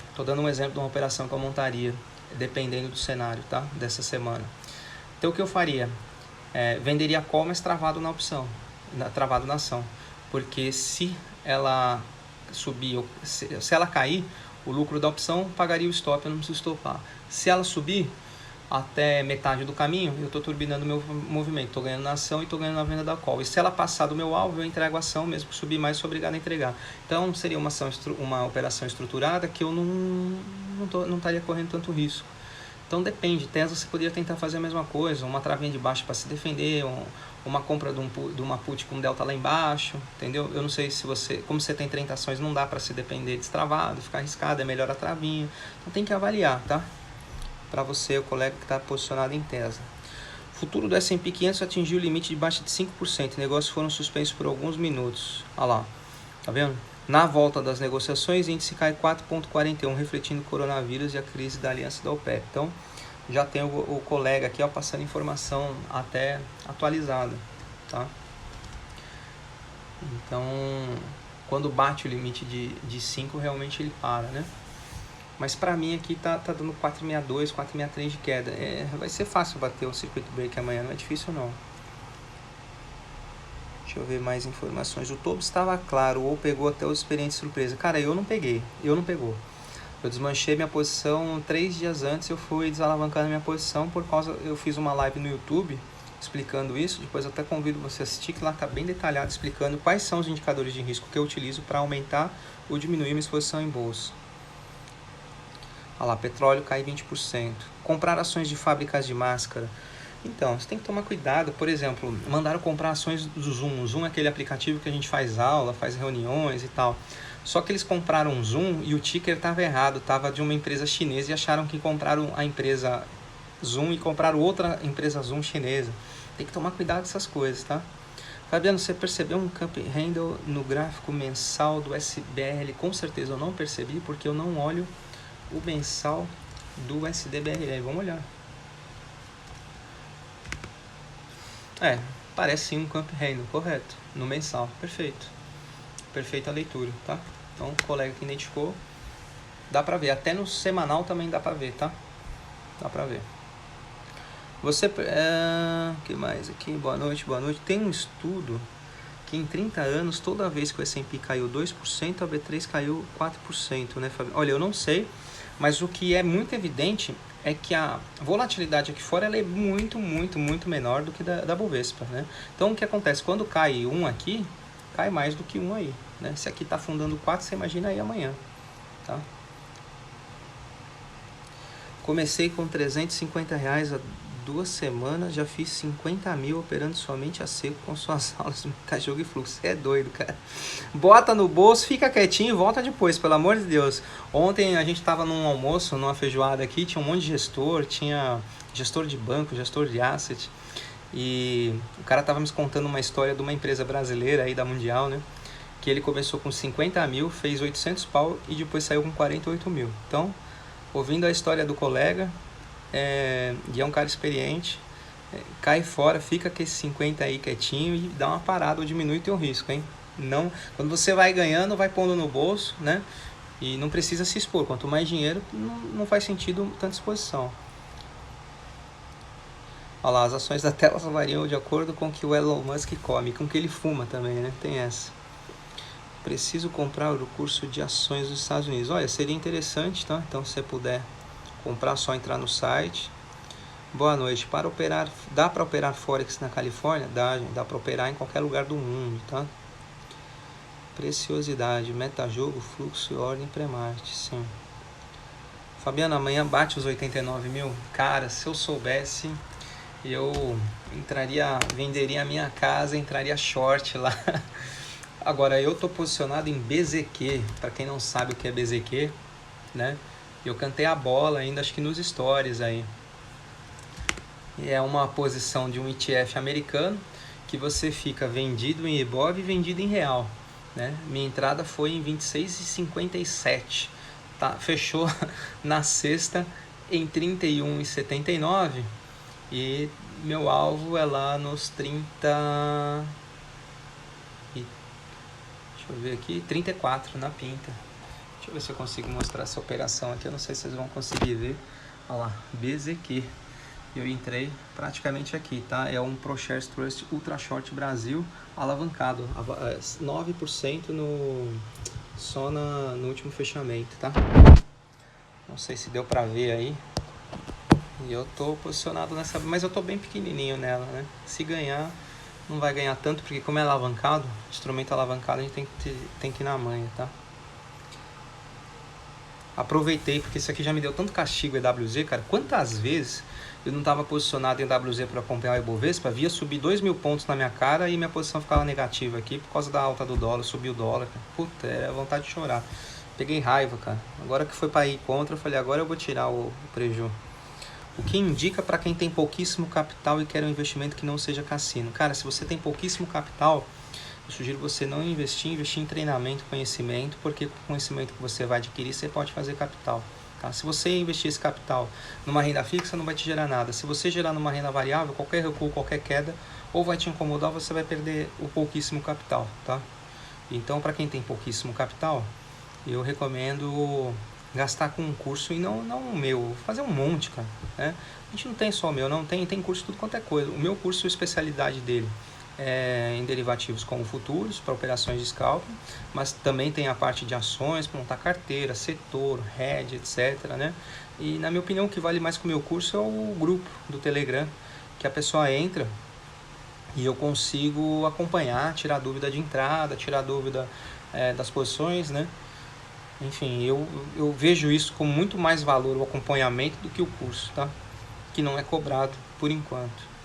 Estou dando um exemplo de uma operação que eu montaria, dependendo do cenário, tá? Dessa semana. Então o que eu faria? Venderia call, mas travado na opção, travado na ação. Porque se ela subir, se ela cair, o lucro da opção pagaria o stop, eu não preciso stopar. Se ela subir até metade do caminho, eu estou turbinando o meu movimento, estou ganhando na ação e estou ganhando na venda da call. E se ela passar do meu alvo, eu entrego a ação, mesmo que subir mais, sou obrigado a entregar. Então seria uma operação estruturada que eu não estaria correndo tanto risco. Então depende, Tesla você poderia tentar fazer a mesma coisa, uma travinha de baixo para se defender, uma compra de uma put com delta lá embaixo, entendeu? Eu não sei se como você tem 30 ações, não dá para se depender destravado, ficar arriscado, é melhor a travinha. Então tem que avaliar, tá? Para você, o colega que está posicionado em Tesla. O futuro do S&P 500 atingiu o limite de baixa de 5%. Negócios foram suspensos por alguns minutos. Olha lá, tá vendo? Na volta das negociações, o índice cai 4,41, refletindo o coronavírus e a crise da aliança da OPEP. Então, já tem o colega aqui passando informação até atualizada, tá? Então, quando bate o limite de 5, realmente ele para, né? Mas para mim aqui tá dando 462, 463 de queda. Vai ser fácil bater o circuit break amanhã, não é difícil não. Deixa eu ver mais informações. O topo estava claro ou pegou até os experientes surpresa. Cara, eu não pegou. Eu desmanchei minha posição 3 dias antes, eu fui desalavancando minha posição eu fiz uma live no YouTube explicando isso. Depois eu até convido você a assistir, que lá está bem detalhado explicando quais são os indicadores de risco que eu utilizo para aumentar ou diminuir minha exposição em bolsa. Olha lá, petróleo cai 20%. Comprar ações de fábricas de máscara. Então, você tem que tomar cuidado. Por exemplo, mandaram comprar ações do Zoom. O Zoom é aquele aplicativo que a gente faz aula, faz reuniões e tal. Só que eles compraram um Zoom e o ticker estava errado. Estava de uma empresa chinesa e acharam que compraram a empresa Zoom e compraram outra empresa Zoom chinesa. Tem que tomar cuidado com essas coisas, tá? Fabiano, você percebeu um Cup Handle no gráfico mensal do SBRL? Com certeza eu não percebi, porque eu não olho o mensal do SDBRL. Vamos olhar. Parece sim um Cup Handle, correto. No mensal, perfeito. Perfeita leitura, tá? Então o colega que identificou, dá pra ver. Até no semanal também dá pra ver, tá? Dá pra ver. Você, que mais aqui? Boa noite, boa noite. Tem um estudo que em 30 anos, toda vez que o S&P caiu 2%, a B3 caiu 4%, né, Fabio? Olha, eu não sei, mas o que é muito evidente é que a volatilidade aqui fora ela é muito, muito, muito menor do que da Bovespa, né? Então, o que acontece? Quando cai um aqui, cai mais do que um aí, né? Se aqui está afundando 4, você imagina aí amanhã, tá? Comecei com R$350 há 2 semanas, já fiz 50 mil operando somente a seco com suas aulas de metajogo e fluxo. Você é doido, cara. Bota no bolso, fica quietinho e volta depois, pelo amor de Deus. Ontem a gente tava num almoço, numa feijoada aqui, tinha um monte de gestor, tinha gestor de banco, gestor de asset, e o cara tava me contando uma história de uma empresa brasileira aí da Mundial, né? Que ele começou com 50 mil, fez 800 pau e depois saiu com 48 mil. Então, ouvindo a história do colega, e é um cara experiente, cai fora, fica com esses 50 aí quietinho e dá uma parada ou diminui teu risco, hein? Não, quando você vai ganhando, vai pondo no bolso, né? E não precisa se expor. Quanto mais dinheiro, não faz sentido tanta exposição. Olha lá, as ações da Tesla variam de acordo com o que o Elon Musk come, com o que ele fuma também, né? Tem essa. Preciso comprar o curso de ações dos Estados Unidos. Olha, seria interessante, tá? Então, se você puder comprar, só entrar no site. Boa noite. Para operar, dá para operar Forex na Califórnia? Dá para operar em qualquer lugar do mundo, tá? Preciosidade, metajogo, fluxo e ordem pré-market, sim. Fabiano, amanhã bate os 89 mil? Cara, se eu soubesse, eu venderia a minha casa, entraria short lá. Agora, eu tô posicionado em BZQ. Para quem não sabe o que é BZQ, né? Eu cantei a bola ainda, acho que nos stories aí. É uma posição de um ETF americano que você fica vendido em IBOV e vendido em real, né? Minha entrada foi em 26,57. Tá? Fechou na sexta em 31,79 e meu alvo é lá nos 30... Deixa eu ver aqui, 34 na pinta. Deixa eu ver se eu consigo mostrar essa operação aqui. Eu não sei se vocês vão conseguir ver. Olha lá, BZQ. Eu entrei praticamente aqui, tá? É um ProShares Trust Ultra Short Brasil alavancado. 9% só no último fechamento, tá? Não sei se deu pra ver aí. E eu tô posicionado nessa... Mas eu tô bem pequenininho nela, né? Se ganhar, não vai ganhar tanto, porque como é alavancado, instrumento alavancado, a gente tem que ir na manha, tá? Aproveitei, porque isso aqui já me deu tanto castigo EWZ, cara. Quantas vezes eu não estava posicionado em EWZ para acompanhar o Ibovespa, via subir 2.000 pontos na minha cara e minha posição ficava negativa aqui por causa da alta do dólar, subiu o dólar. Cara. Puta, era vontade de chorar. Peguei raiva, cara. Agora que foi para ir contra, eu falei, agora eu vou tirar o preju. O que indica para quem tem pouquíssimo capital e quer um investimento que não seja cassino. Cara, se você tem pouquíssimo capital, eu sugiro você não investir em treinamento, conhecimento, porque com o conhecimento que você vai adquirir, você pode fazer capital. Tá? Se você investir esse capital numa renda fixa, não vai te gerar nada. Se você gerar numa renda variável, qualquer recuo, qualquer queda, ou vai te incomodar, ou você vai perder o pouquíssimo capital. Tá? Então, para quem tem pouquíssimo capital, eu recomendo gastar com um curso e não o meu, fazer um monte, cara. Né? A gente não tem só o meu, não tem curso de tudo quanto é coisa. O meu curso, a especialidade dele em derivativos como futuros, para operações de scalping, mas também tem a parte de ações, para montar carteira, setor, hedge, etc. Né? E na minha opinião, o que vale mais com o meu curso é o grupo do Telegram, que a pessoa entra e eu consigo acompanhar, tirar dúvida de entrada, tirar dúvida das posições, né? Enfim, eu vejo isso com muito mais valor, o acompanhamento, do que o curso, tá? Que não é cobrado por enquanto.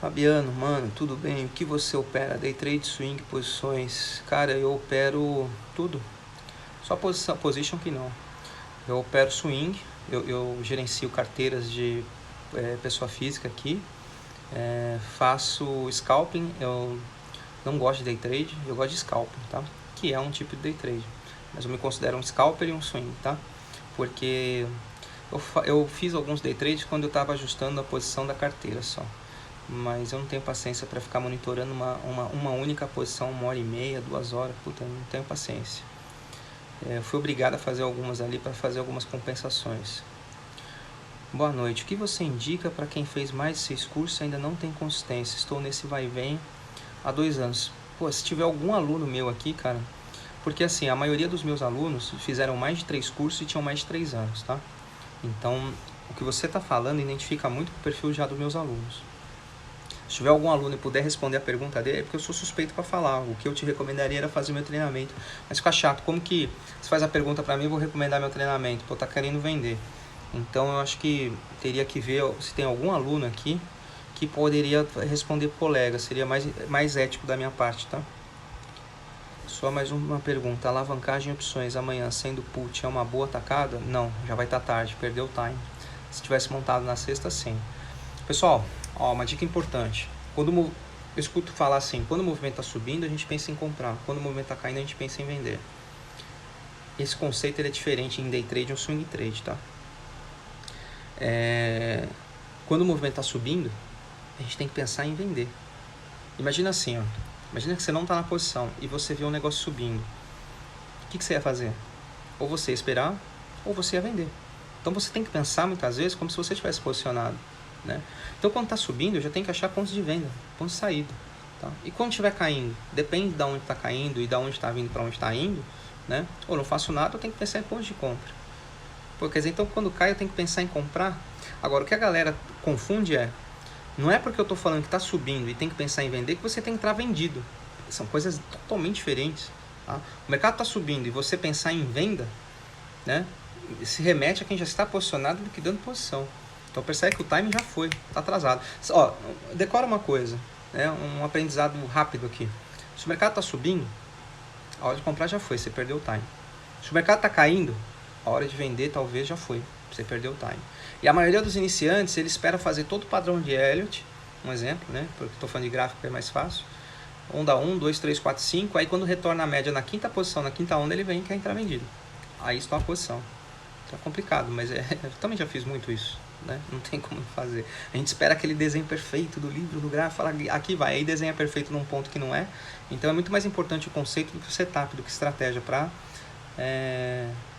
Fabiano, mano, tudo bem? O que você opera? Day trade, swing, posições? Cara, eu opero tudo. Só position que não. Eu opero swing, eu gerencio carteiras de pessoa física aqui. Faço scalping, eu não gosto de day trade, eu gosto de scalping, tá? Que é um tipo de day trade. Mas eu me considero um scalper e um swing, tá? Porque eu fiz alguns day trades quando eu estava ajustando a posição da carteira só. Mas eu não tenho paciência para ficar monitorando uma única posição 1h30, 2 horas. Puta, eu não tenho paciência. Eu fui obrigado a fazer algumas ali para fazer algumas compensações. Boa noite. O que você indica para quem fez mais de 6 cursos e ainda não tem consistência? Estou nesse vai e vem há 2 anos. Pô, se tiver algum aluno meu aqui, cara... Porque assim, a maioria dos meus alunos fizeram mais de 3 cursos e tinham mais de 3 anos, tá? Então, o que você está falando identifica muito com o perfil já dos meus alunos. Se tiver algum aluno e puder responder a pergunta dele, é porque eu sou suspeito para falar. O que eu te recomendaria era fazer meu treinamento. Mas fica chato. Como que você faz a pergunta para mim, eu vou recomendar meu treinamento? Pô, tá querendo vender. Então, eu acho que teria que ver se tem algum aluno aqui que poderia responder pro colega. Seria mais ético da minha parte, tá? Só mais uma pergunta. Alavancagem e opções amanhã sendo put é uma boa tacada? Não, já vai estar tarde, perdeu o time. Se tivesse montado na sexta, sim. Pessoal, uma dica importante. Quando eu escuto falar assim, quando o movimento está subindo, a gente pensa em comprar. Quando o movimento está caindo, a gente pensa em vender. Esse conceito ele é diferente em day trade ou swing trade, tá? Quando o movimento está subindo, a gente tem que pensar em vender. Imagina assim, ó. Imagina que você não está na posição e você vê um negócio subindo. O que você ia fazer? Ou você ia esperar, ou você ia vender. Então você tem que pensar muitas vezes como se você tivesse posicionado, né? Então quando está subindo, eu já tenho que achar pontos de venda, pontos de saída, tá? E quando estiver caindo, depende de onde está caindo e de onde está vindo para onde está indo, né? Ou não faço nada, eu tenho que pensar em pontos de compra. Pô, quer dizer, então quando cai eu tenho que pensar em comprar. Agora o que a galera confunde não é porque eu estou falando que está subindo e tem que pensar em vender que você tem que entrar vendido. São coisas totalmente diferentes, tá? O mercado está subindo e você pensar em venda, né, se remete a quem já está posicionado liquidando posição. Então percebe que o time já foi, está atrasado. Ó, decora uma coisa, né, um aprendizado rápido aqui. Se o mercado está subindo, a hora de comprar já foi, você perdeu o time. Se o mercado está caindo, a hora de vender talvez já foi, você perdeu o time. E a maioria dos iniciantes, ele espera fazer todo o padrão de Elliott, um exemplo, né, porque estou falando de gráfico é mais fácil. Onda 1, 2, 3, 4, 5, aí quando retorna a média na quinta posição, na quinta onda, ele vem e quer entrar vendido. Aí está a posição. Tá complicado, mas eu também já fiz muito isso, né? Não tem como fazer. A gente espera aquele desenho perfeito do livro, do gráfico, fala, aqui vai, aí desenha perfeito num ponto que não é. Então é muito mais importante o conceito do que o setup, do que estratégia, para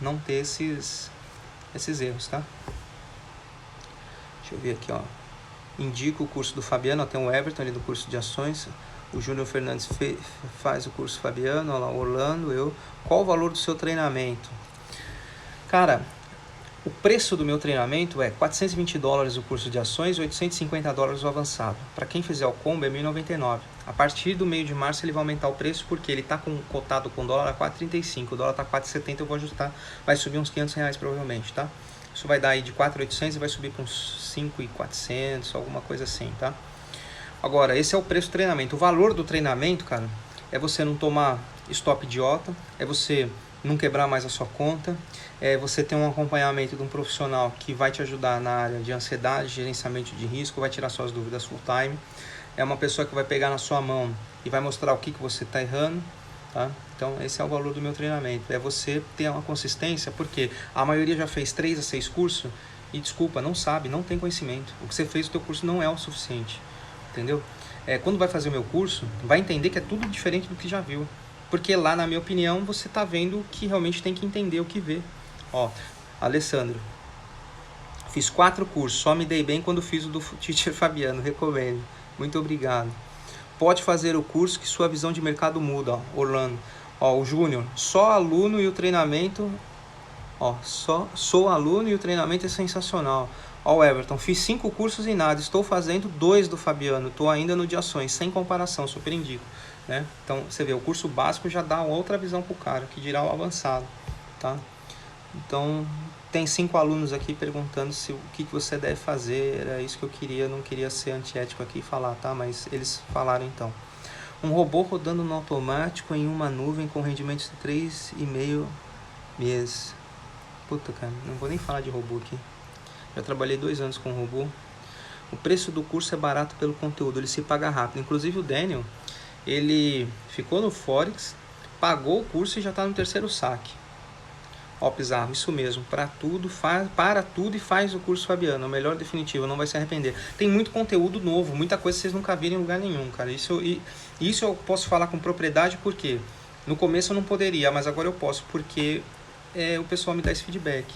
não ter esses erros, tá? Deixa eu ver aqui, ó. Indica o curso do Fabiano, ó, tem o Everton ali do curso de ações, o Júnior Fernandes faz o curso Fabiano, ó lá, Orlando, Qual o valor do seu treinamento? Cara, o preço do meu treinamento é $420 o curso de ações e $850 o avançado. Para quem fizer o combo é $1.099. A partir do meio de março ele vai aumentar o preço porque ele está cotado com o dólar a 4,35. O dólar está 4,70, eu vou ajustar, vai subir uns R$500 provavelmente, tá? Isso vai dar aí de 4.800 e vai subir para uns 5.400, alguma coisa assim, tá? Agora, esse é o preço do treinamento. O valor do treinamento, cara, é você não tomar stop idiota, é você não quebrar mais a sua conta, é você ter um acompanhamento de um profissional que vai te ajudar na área de ansiedade, gerenciamento de risco, vai tirar suas dúvidas full time, é uma pessoa que vai pegar na sua mão e vai mostrar o que você está errando, tá? Então esse é o valor do meu treinamento, é você ter uma consistência, porque a maioria já fez 3 a 6 cursos e desculpa, não sabe, não tem conhecimento, o que você fez no teu curso não é o suficiente, entendeu? Quando vai fazer o meu curso, vai entender que é tudo diferente do que já viu. Porque lá, na minha opinião, você está vendo o que realmente tem que entender, o que vê. Ó, Alessandro, fiz 4 cursos, só me dei bem quando fiz o do Teacher Fabiano, recomendo. Muito obrigado. Pode fazer o curso que sua visão de mercado muda, ó, Orlando. Ó, o Júnior, só aluno e o treinamento Ó, sou aluno e o treinamento é sensacional. Ó, o Everton, fiz 5 cursos e nada, estou fazendo 2 do Fabiano, estou ainda no de ações, sem comparação, super indico, né? Então, você vê, o curso básico já dá outra visão pro cara, que dirá o avançado, tá? Então, tem 5 alunos aqui perguntando o que você deve fazer, era isso que eu queria, não queria ser antiético aqui e falar, tá? Mas eles falaram então. Um robô rodando no automático em uma nuvem com rendimentos de 3,5 meses. Puta, cara, não vou nem falar de robô aqui. Já trabalhei 2 anos com robô. O preço do curso é barato pelo conteúdo, ele se paga rápido. Inclusive o Daniel, ele ficou no Forex, pagou o curso e já está no 3º saque. Ó, Pizarro, isso mesmo, para tudo e faz o curso Fabiano, é o melhor definitivo, não vai se arrepender. Tem muito conteúdo novo, muita coisa que vocês nunca viram em lugar nenhum, cara. Isso eu posso falar com propriedade porque no começo eu não poderia, mas agora eu posso, porque o pessoal me dá esse feedback.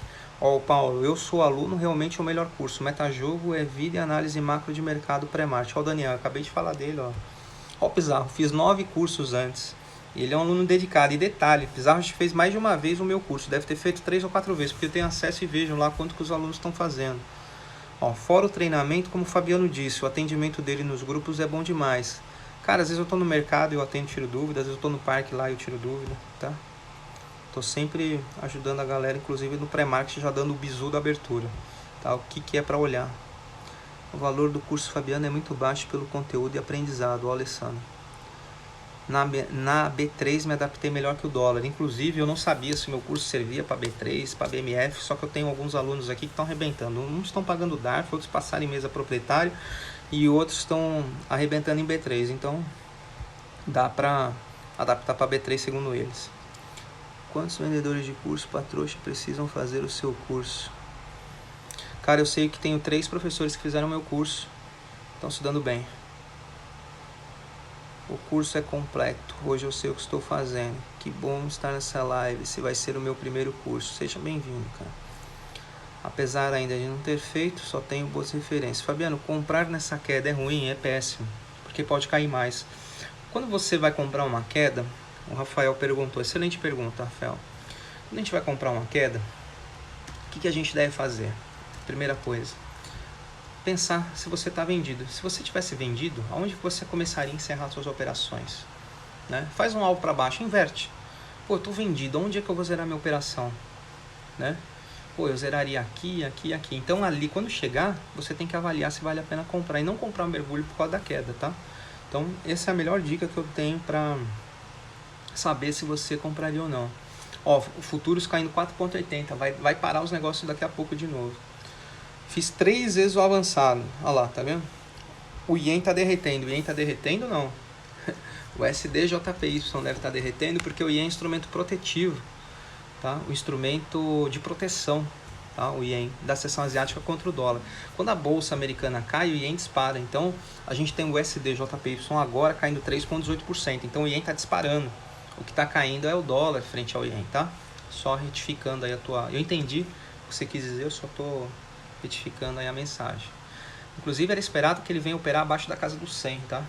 Ó, Paulo, eu sou aluno, realmente é o melhor curso. Metajogo é vida e análise macro de mercado pré-market. Ó, o Daniel, acabei de falar dele, ó. Ó, Pizarro, fiz 9 cursos antes. Ele é um aluno dedicado. E detalhe, Pizarro fez mais de uma vez o meu curso. Deve ter feito 3 ou 4 vezes, porque eu tenho acesso e vejo lá quanto que os alunos estão fazendo. Ó, fora o treinamento, como o Fabiano disse, o atendimento dele nos grupos é bom demais. Cara, às vezes eu tô no mercado e eu atendo, tiro dúvida. Às vezes eu tô no parque lá e eu tiro dúvida, tá? Tô sempre ajudando a galera, inclusive no pré-market, já dando o bizu da abertura, tá? O que é para olhar. O valor do curso Fabiano é muito baixo pelo conteúdo e aprendizado, ó, Alessandro. Na B3 me adaptei melhor que o dólar. Inclusive, eu não sabia se meu curso servia para B3, para BMF, só que eu tenho alguns alunos aqui que estão arrebentando. Uns estão pagando DARF, outros passaram em mesa proprietário e outros estão arrebentando em B3. Então, dá para adaptar para B3 segundo eles. Quantos vendedores de curso para trouxa precisam fazer o seu curso? Cara, eu sei que tenho 3 professores que fizeram meu curso. Estão se dando bem. O curso é completo. Hoje eu sei o que estou fazendo. Que bom estar nessa live. Esse vai ser o meu primeiro curso. Seja bem-vindo, cara. Apesar ainda de não ter feito, só tenho boas referências. Fabiano, comprar nessa queda é ruim? É péssimo. Porque pode cair mais. Quando você vai comprar uma queda, o Rafael perguntou, excelente pergunta, Rafael. Quando a gente vai comprar uma queda, o que a gente deve fazer? Primeira coisa, pensar se você está vendido. Se você tivesse vendido, aonde você começaria a encerrar suas operações? Né? Faz um alvo para baixo, inverte. Pô, eu estou vendido, onde é que eu vou zerar minha operação? Né? Pô, eu zeraria aqui, aqui, aqui. Então ali, quando chegar, você tem que avaliar se vale a pena comprar. E não comprar um mergulho por causa da queda, tá? Então, essa é a melhor dica que eu tenho para saber se você compraria ou não. Ó, o futuros caindo 4,80, vai parar os negócios daqui a pouco de novo. Fiz 3 vezes o avançado. Olha lá, tá vendo? O Ien tá derretendo. O Ien tá derretendo, não. O SDJPY deve estar derretendo porque o Ien é instrumento protetivo, tá? O instrumento de proteção, tá? O Ien da seção asiática contra o dólar. Quando a bolsa americana cai, o Ien dispara. Então, a gente tem o SDJPY agora caindo 3,18%. Então, o Ien tá disparando. O que está caindo é o dólar frente ao Ien, tá? Só retificando aí a tua... Eu entendi o que você quis dizer, eu só tô retificando aí a mensagem. Inclusive, era esperado que ele venha operar abaixo da casa dos 100, tá?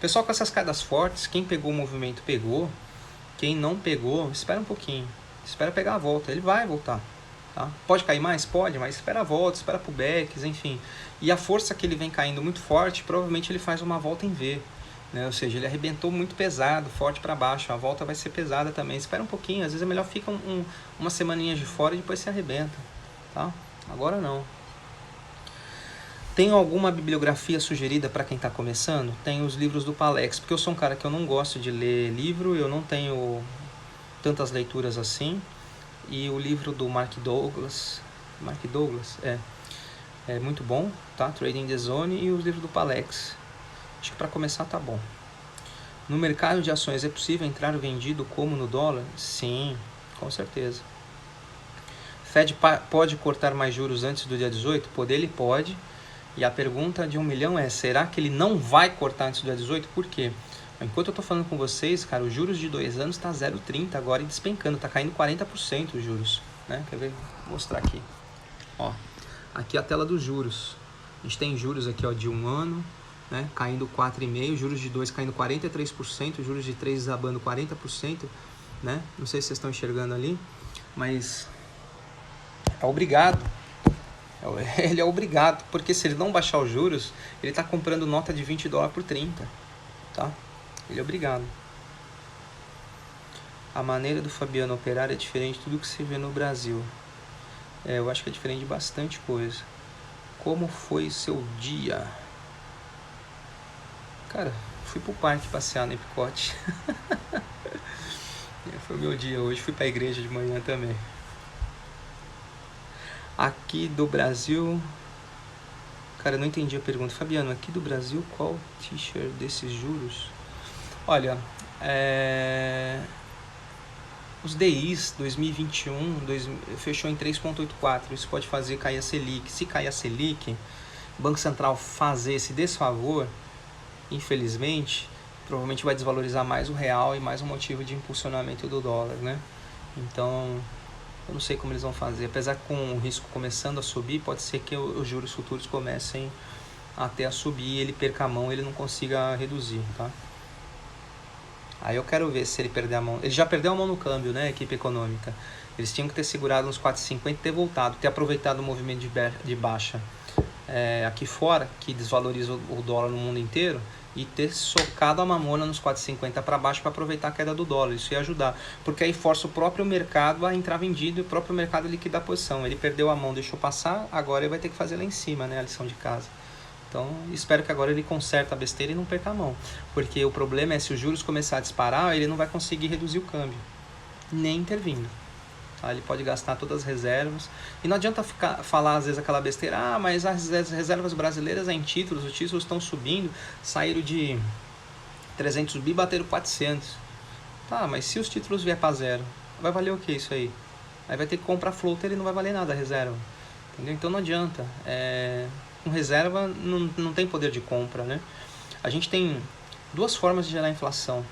Pessoal, com essas quedas fortes, quem pegou o movimento pegou. Quem não pegou, espera um pouquinho. Espera pegar a volta, ele vai voltar, tá? Pode cair mais? Pode, mas espera a volta, espera pullbacks, enfim. E a força que ele vem caindo muito forte, provavelmente ele faz uma volta em V. Né? Ou seja, ele arrebentou muito pesado, forte para baixo, a volta vai ser pesada também. Espera um pouquinho, às vezes é melhor fica uma semaninha de fora e depois se arrebenta, tá? Agora não. Tem alguma bibliografia sugerida para quem está começando? Tem os livros do Palex, porque eu sou um cara que eu não gosto de ler livro, eu não tenho tantas leituras assim. E o livro do Mark Douglas é muito bom, tá? Trading the Zone, e os livros do Palex. Acho que para começar tá bom. No mercado de ações é possível entrar vendido como no dólar? Sim, com certeza. Fed pode cortar mais juros antes do dia 18? Poder ele pode. E a pergunta de 1 milhão é, será que ele não vai cortar antes do dia 18? Por quê? Enquanto eu tô falando com vocês, cara, os juros de 2 anos tá 0,30 agora e despencando, tá caindo 40% os juros, né? Quer ver? Vou mostrar aqui. Ó, aqui é a tela dos juros. A gente tem juros aqui, ó, de 1 ano, né, caindo 4,5%, juros de 2 caindo 43%, juros de 3 desabando 40%, né? Não sei se vocês estão enxergando ali, mas É obrigado. Ele é obrigado, porque se ele não baixar os juros, ele está comprando nota de $20 por 30, tá? Ele é obrigado. A maneira do Fabiano operar é diferente de tudo que se vê no Brasil. Eu acho que é diferente de bastante coisa. Como foi seu dia? Cara, fui pro parque passear no Epicote. Foi o meu dia hoje, fui pra igreja de manhã também. Aqui do Brasil... Cara, eu não entendi a pergunta. Fabiano, aqui do Brasil, qual t-shirt desses juros? Olha, os DIs 2021 fechou em 3,84. Isso pode fazer cair a Selic. Se cair a Selic, o Banco Central fazer esse desfavor, infelizmente, provavelmente vai desvalorizar mais o real e mais um motivo de impulsionamento do dólar, né? Então, eu não sei como eles vão fazer. Apesar que com o risco começando a subir, pode ser que os juros futuros comecem até a subir e ele perca a mão e ele não consiga reduzir, tá? Aí eu quero ver se ele perder a mão. Ele já perdeu a mão no câmbio, né, equipe econômica. Eles tinham que ter segurado nos 4,50 e ter voltado, ter aproveitado o movimento de baixa aqui fora, que desvaloriza o dólar no mundo inteiro, e ter socado a mamona nos 4,50 para baixo para aproveitar a queda do dólar. Isso ia ajudar, porque aí força o próprio mercado a entrar vendido e o próprio mercado liquidar a posição. Ele perdeu a mão, deixou passar, agora ele vai ter que fazer lá em cima, né, a lição de casa. Então, espero que agora ele conserte a besteira e não perca a mão. Porque o problema é, se os juros começar a disparar, ele não vai conseguir reduzir o câmbio, nem intervindo. Tá? Ele pode gastar todas as reservas. E não adianta falar, às vezes, aquela besteira. Mas as reservas brasileiras em títulos, os títulos estão subindo, saíram de 300 bi e bateram 400. Tá, mas se os títulos vier para zero, vai valer o que isso aí? Aí vai ter que comprar floater e não vai valer nada a reserva. Entendeu? Então não adianta. Com reserva não tem poder de compra, né? A gente tem duas formas de gerar inflação.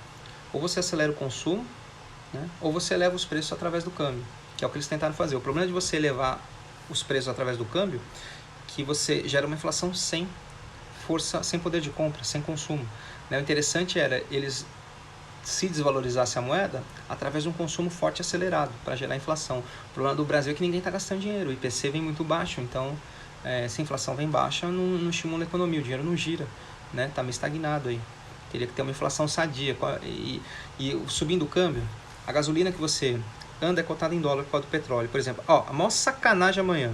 Ou você acelera o consumo, né? Ou você eleva os preços através do câmbio, que é o que eles tentaram fazer. O problema de você elevar os preços através do câmbio, que você gera uma inflação sem força, sem poder de compra, sem consumo, né? O interessante era eles se desvalorizasse a moeda através de um consumo forte e acelerado para gerar inflação. O problema do Brasil é que ninguém está gastando dinheiro, o IPC vem muito baixo, então se a inflação vem baixa, não estimula a economia, o dinheiro não gira, né? Tá meio estagnado aí. Teria que ter uma inflação sadia. E subindo o câmbio, a gasolina que você anda é cotada em dólar por causa do petróleo. Por exemplo, a maior sacanagem amanhã.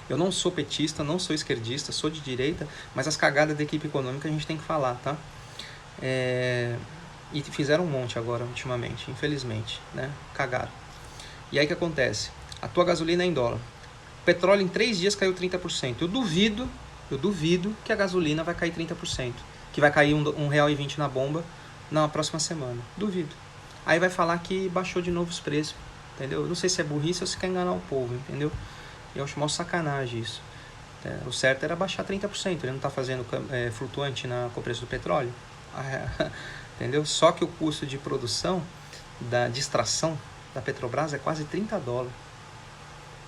Eu não sou petista, não sou esquerdista, sou de direita, mas as cagadas da equipe econômica a gente tem que falar, tá? E fizeram um monte agora, ultimamente, infelizmente, né? Cagaram. E aí o que acontece? A tua gasolina é em dólar. O petróleo em 3 dias caiu 30%. Eu duvido que a gasolina vai cair 30%. Que vai cair R$1,20 na bomba na próxima semana. Duvido. Aí vai falar que baixou de novo os preços. Entendeu? Eu não sei se é burrice ou se quer enganar o povo, entendeu? Eu acho mó sacanagem isso. O certo era baixar 30%. Ele não está fazendo flutuante com o preço do petróleo. Entendeu? Só que o custo de produção, de extração da Petrobras é quase $30.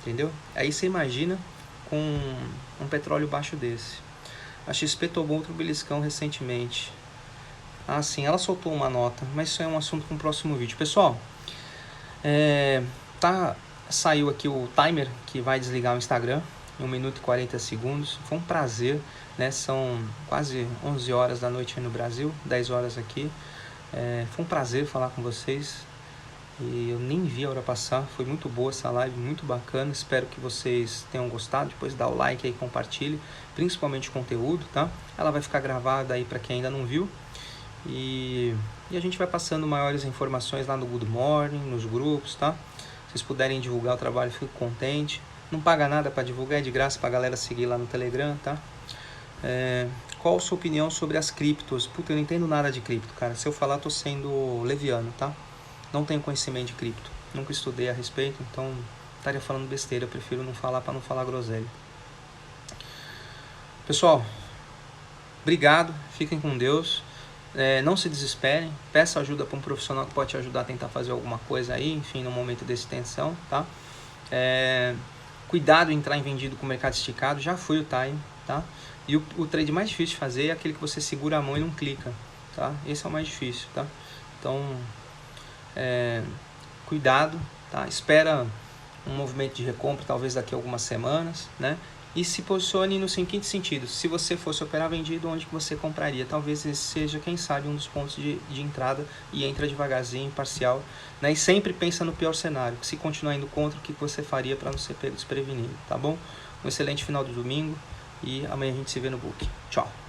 Entendeu? Aí você imagina com um petróleo baixo desse. A XP tomou outro beliscão recentemente. Sim, ela soltou uma nota, mas isso é um assunto para um próximo vídeo. Pessoal, saiu aqui o timer que vai desligar o Instagram em 1 minuto e 40 segundos. Foi um prazer, né? São quase 11 horas da noite aí no Brasil, 10 horas aqui. Foi um prazer falar com vocês. E eu nem vi a hora passar, foi muito boa essa live, muito bacana. Espero que vocês tenham gostado. Depois dá o like aí, compartilhe, principalmente o conteúdo, tá? Ela vai ficar gravada aí para quem ainda não viu. E a gente vai passando maiores informações lá no Good Morning, nos grupos, tá? Se vocês puderem divulgar o trabalho, fico contente. Não paga nada para divulgar, é de graça pra galera seguir lá no Telegram, tá? Qual a sua opinião sobre as criptos? Puta, eu não entendo nada de cripto, cara. Se eu falar, tô sendo leviano, tá? Não tenho conhecimento de cripto, nunca estudei a respeito, então estaria falando besteira, eu prefiro não falar para não falar groselha. Pessoal, obrigado, fiquem com Deus, não se desesperem, peça ajuda para um profissional que pode te ajudar a tentar fazer alguma coisa aí, enfim, no momento desse tensão, tá? Cuidado em entrar em vendido com o mercado esticado, já foi o time, tá? E o trade mais difícil de fazer é aquele que você segura a mão e não clica, tá? Esse é o mais difícil, tá? Então... cuidado, tá? Espera um movimento de recompra talvez daqui a algumas semanas, né? E se posicione no seguinte sentido: se você fosse operar vendido, onde que você compraria? Talvez esse seja, quem sabe, um dos pontos de entrada, e entra devagarzinho, parcial, né? E sempre pensa no pior cenário, se continuar indo contra, o que você faria para não ser pego desprevenido, tá bom? Um excelente final do domingo e amanhã a gente se vê no book. Tchau!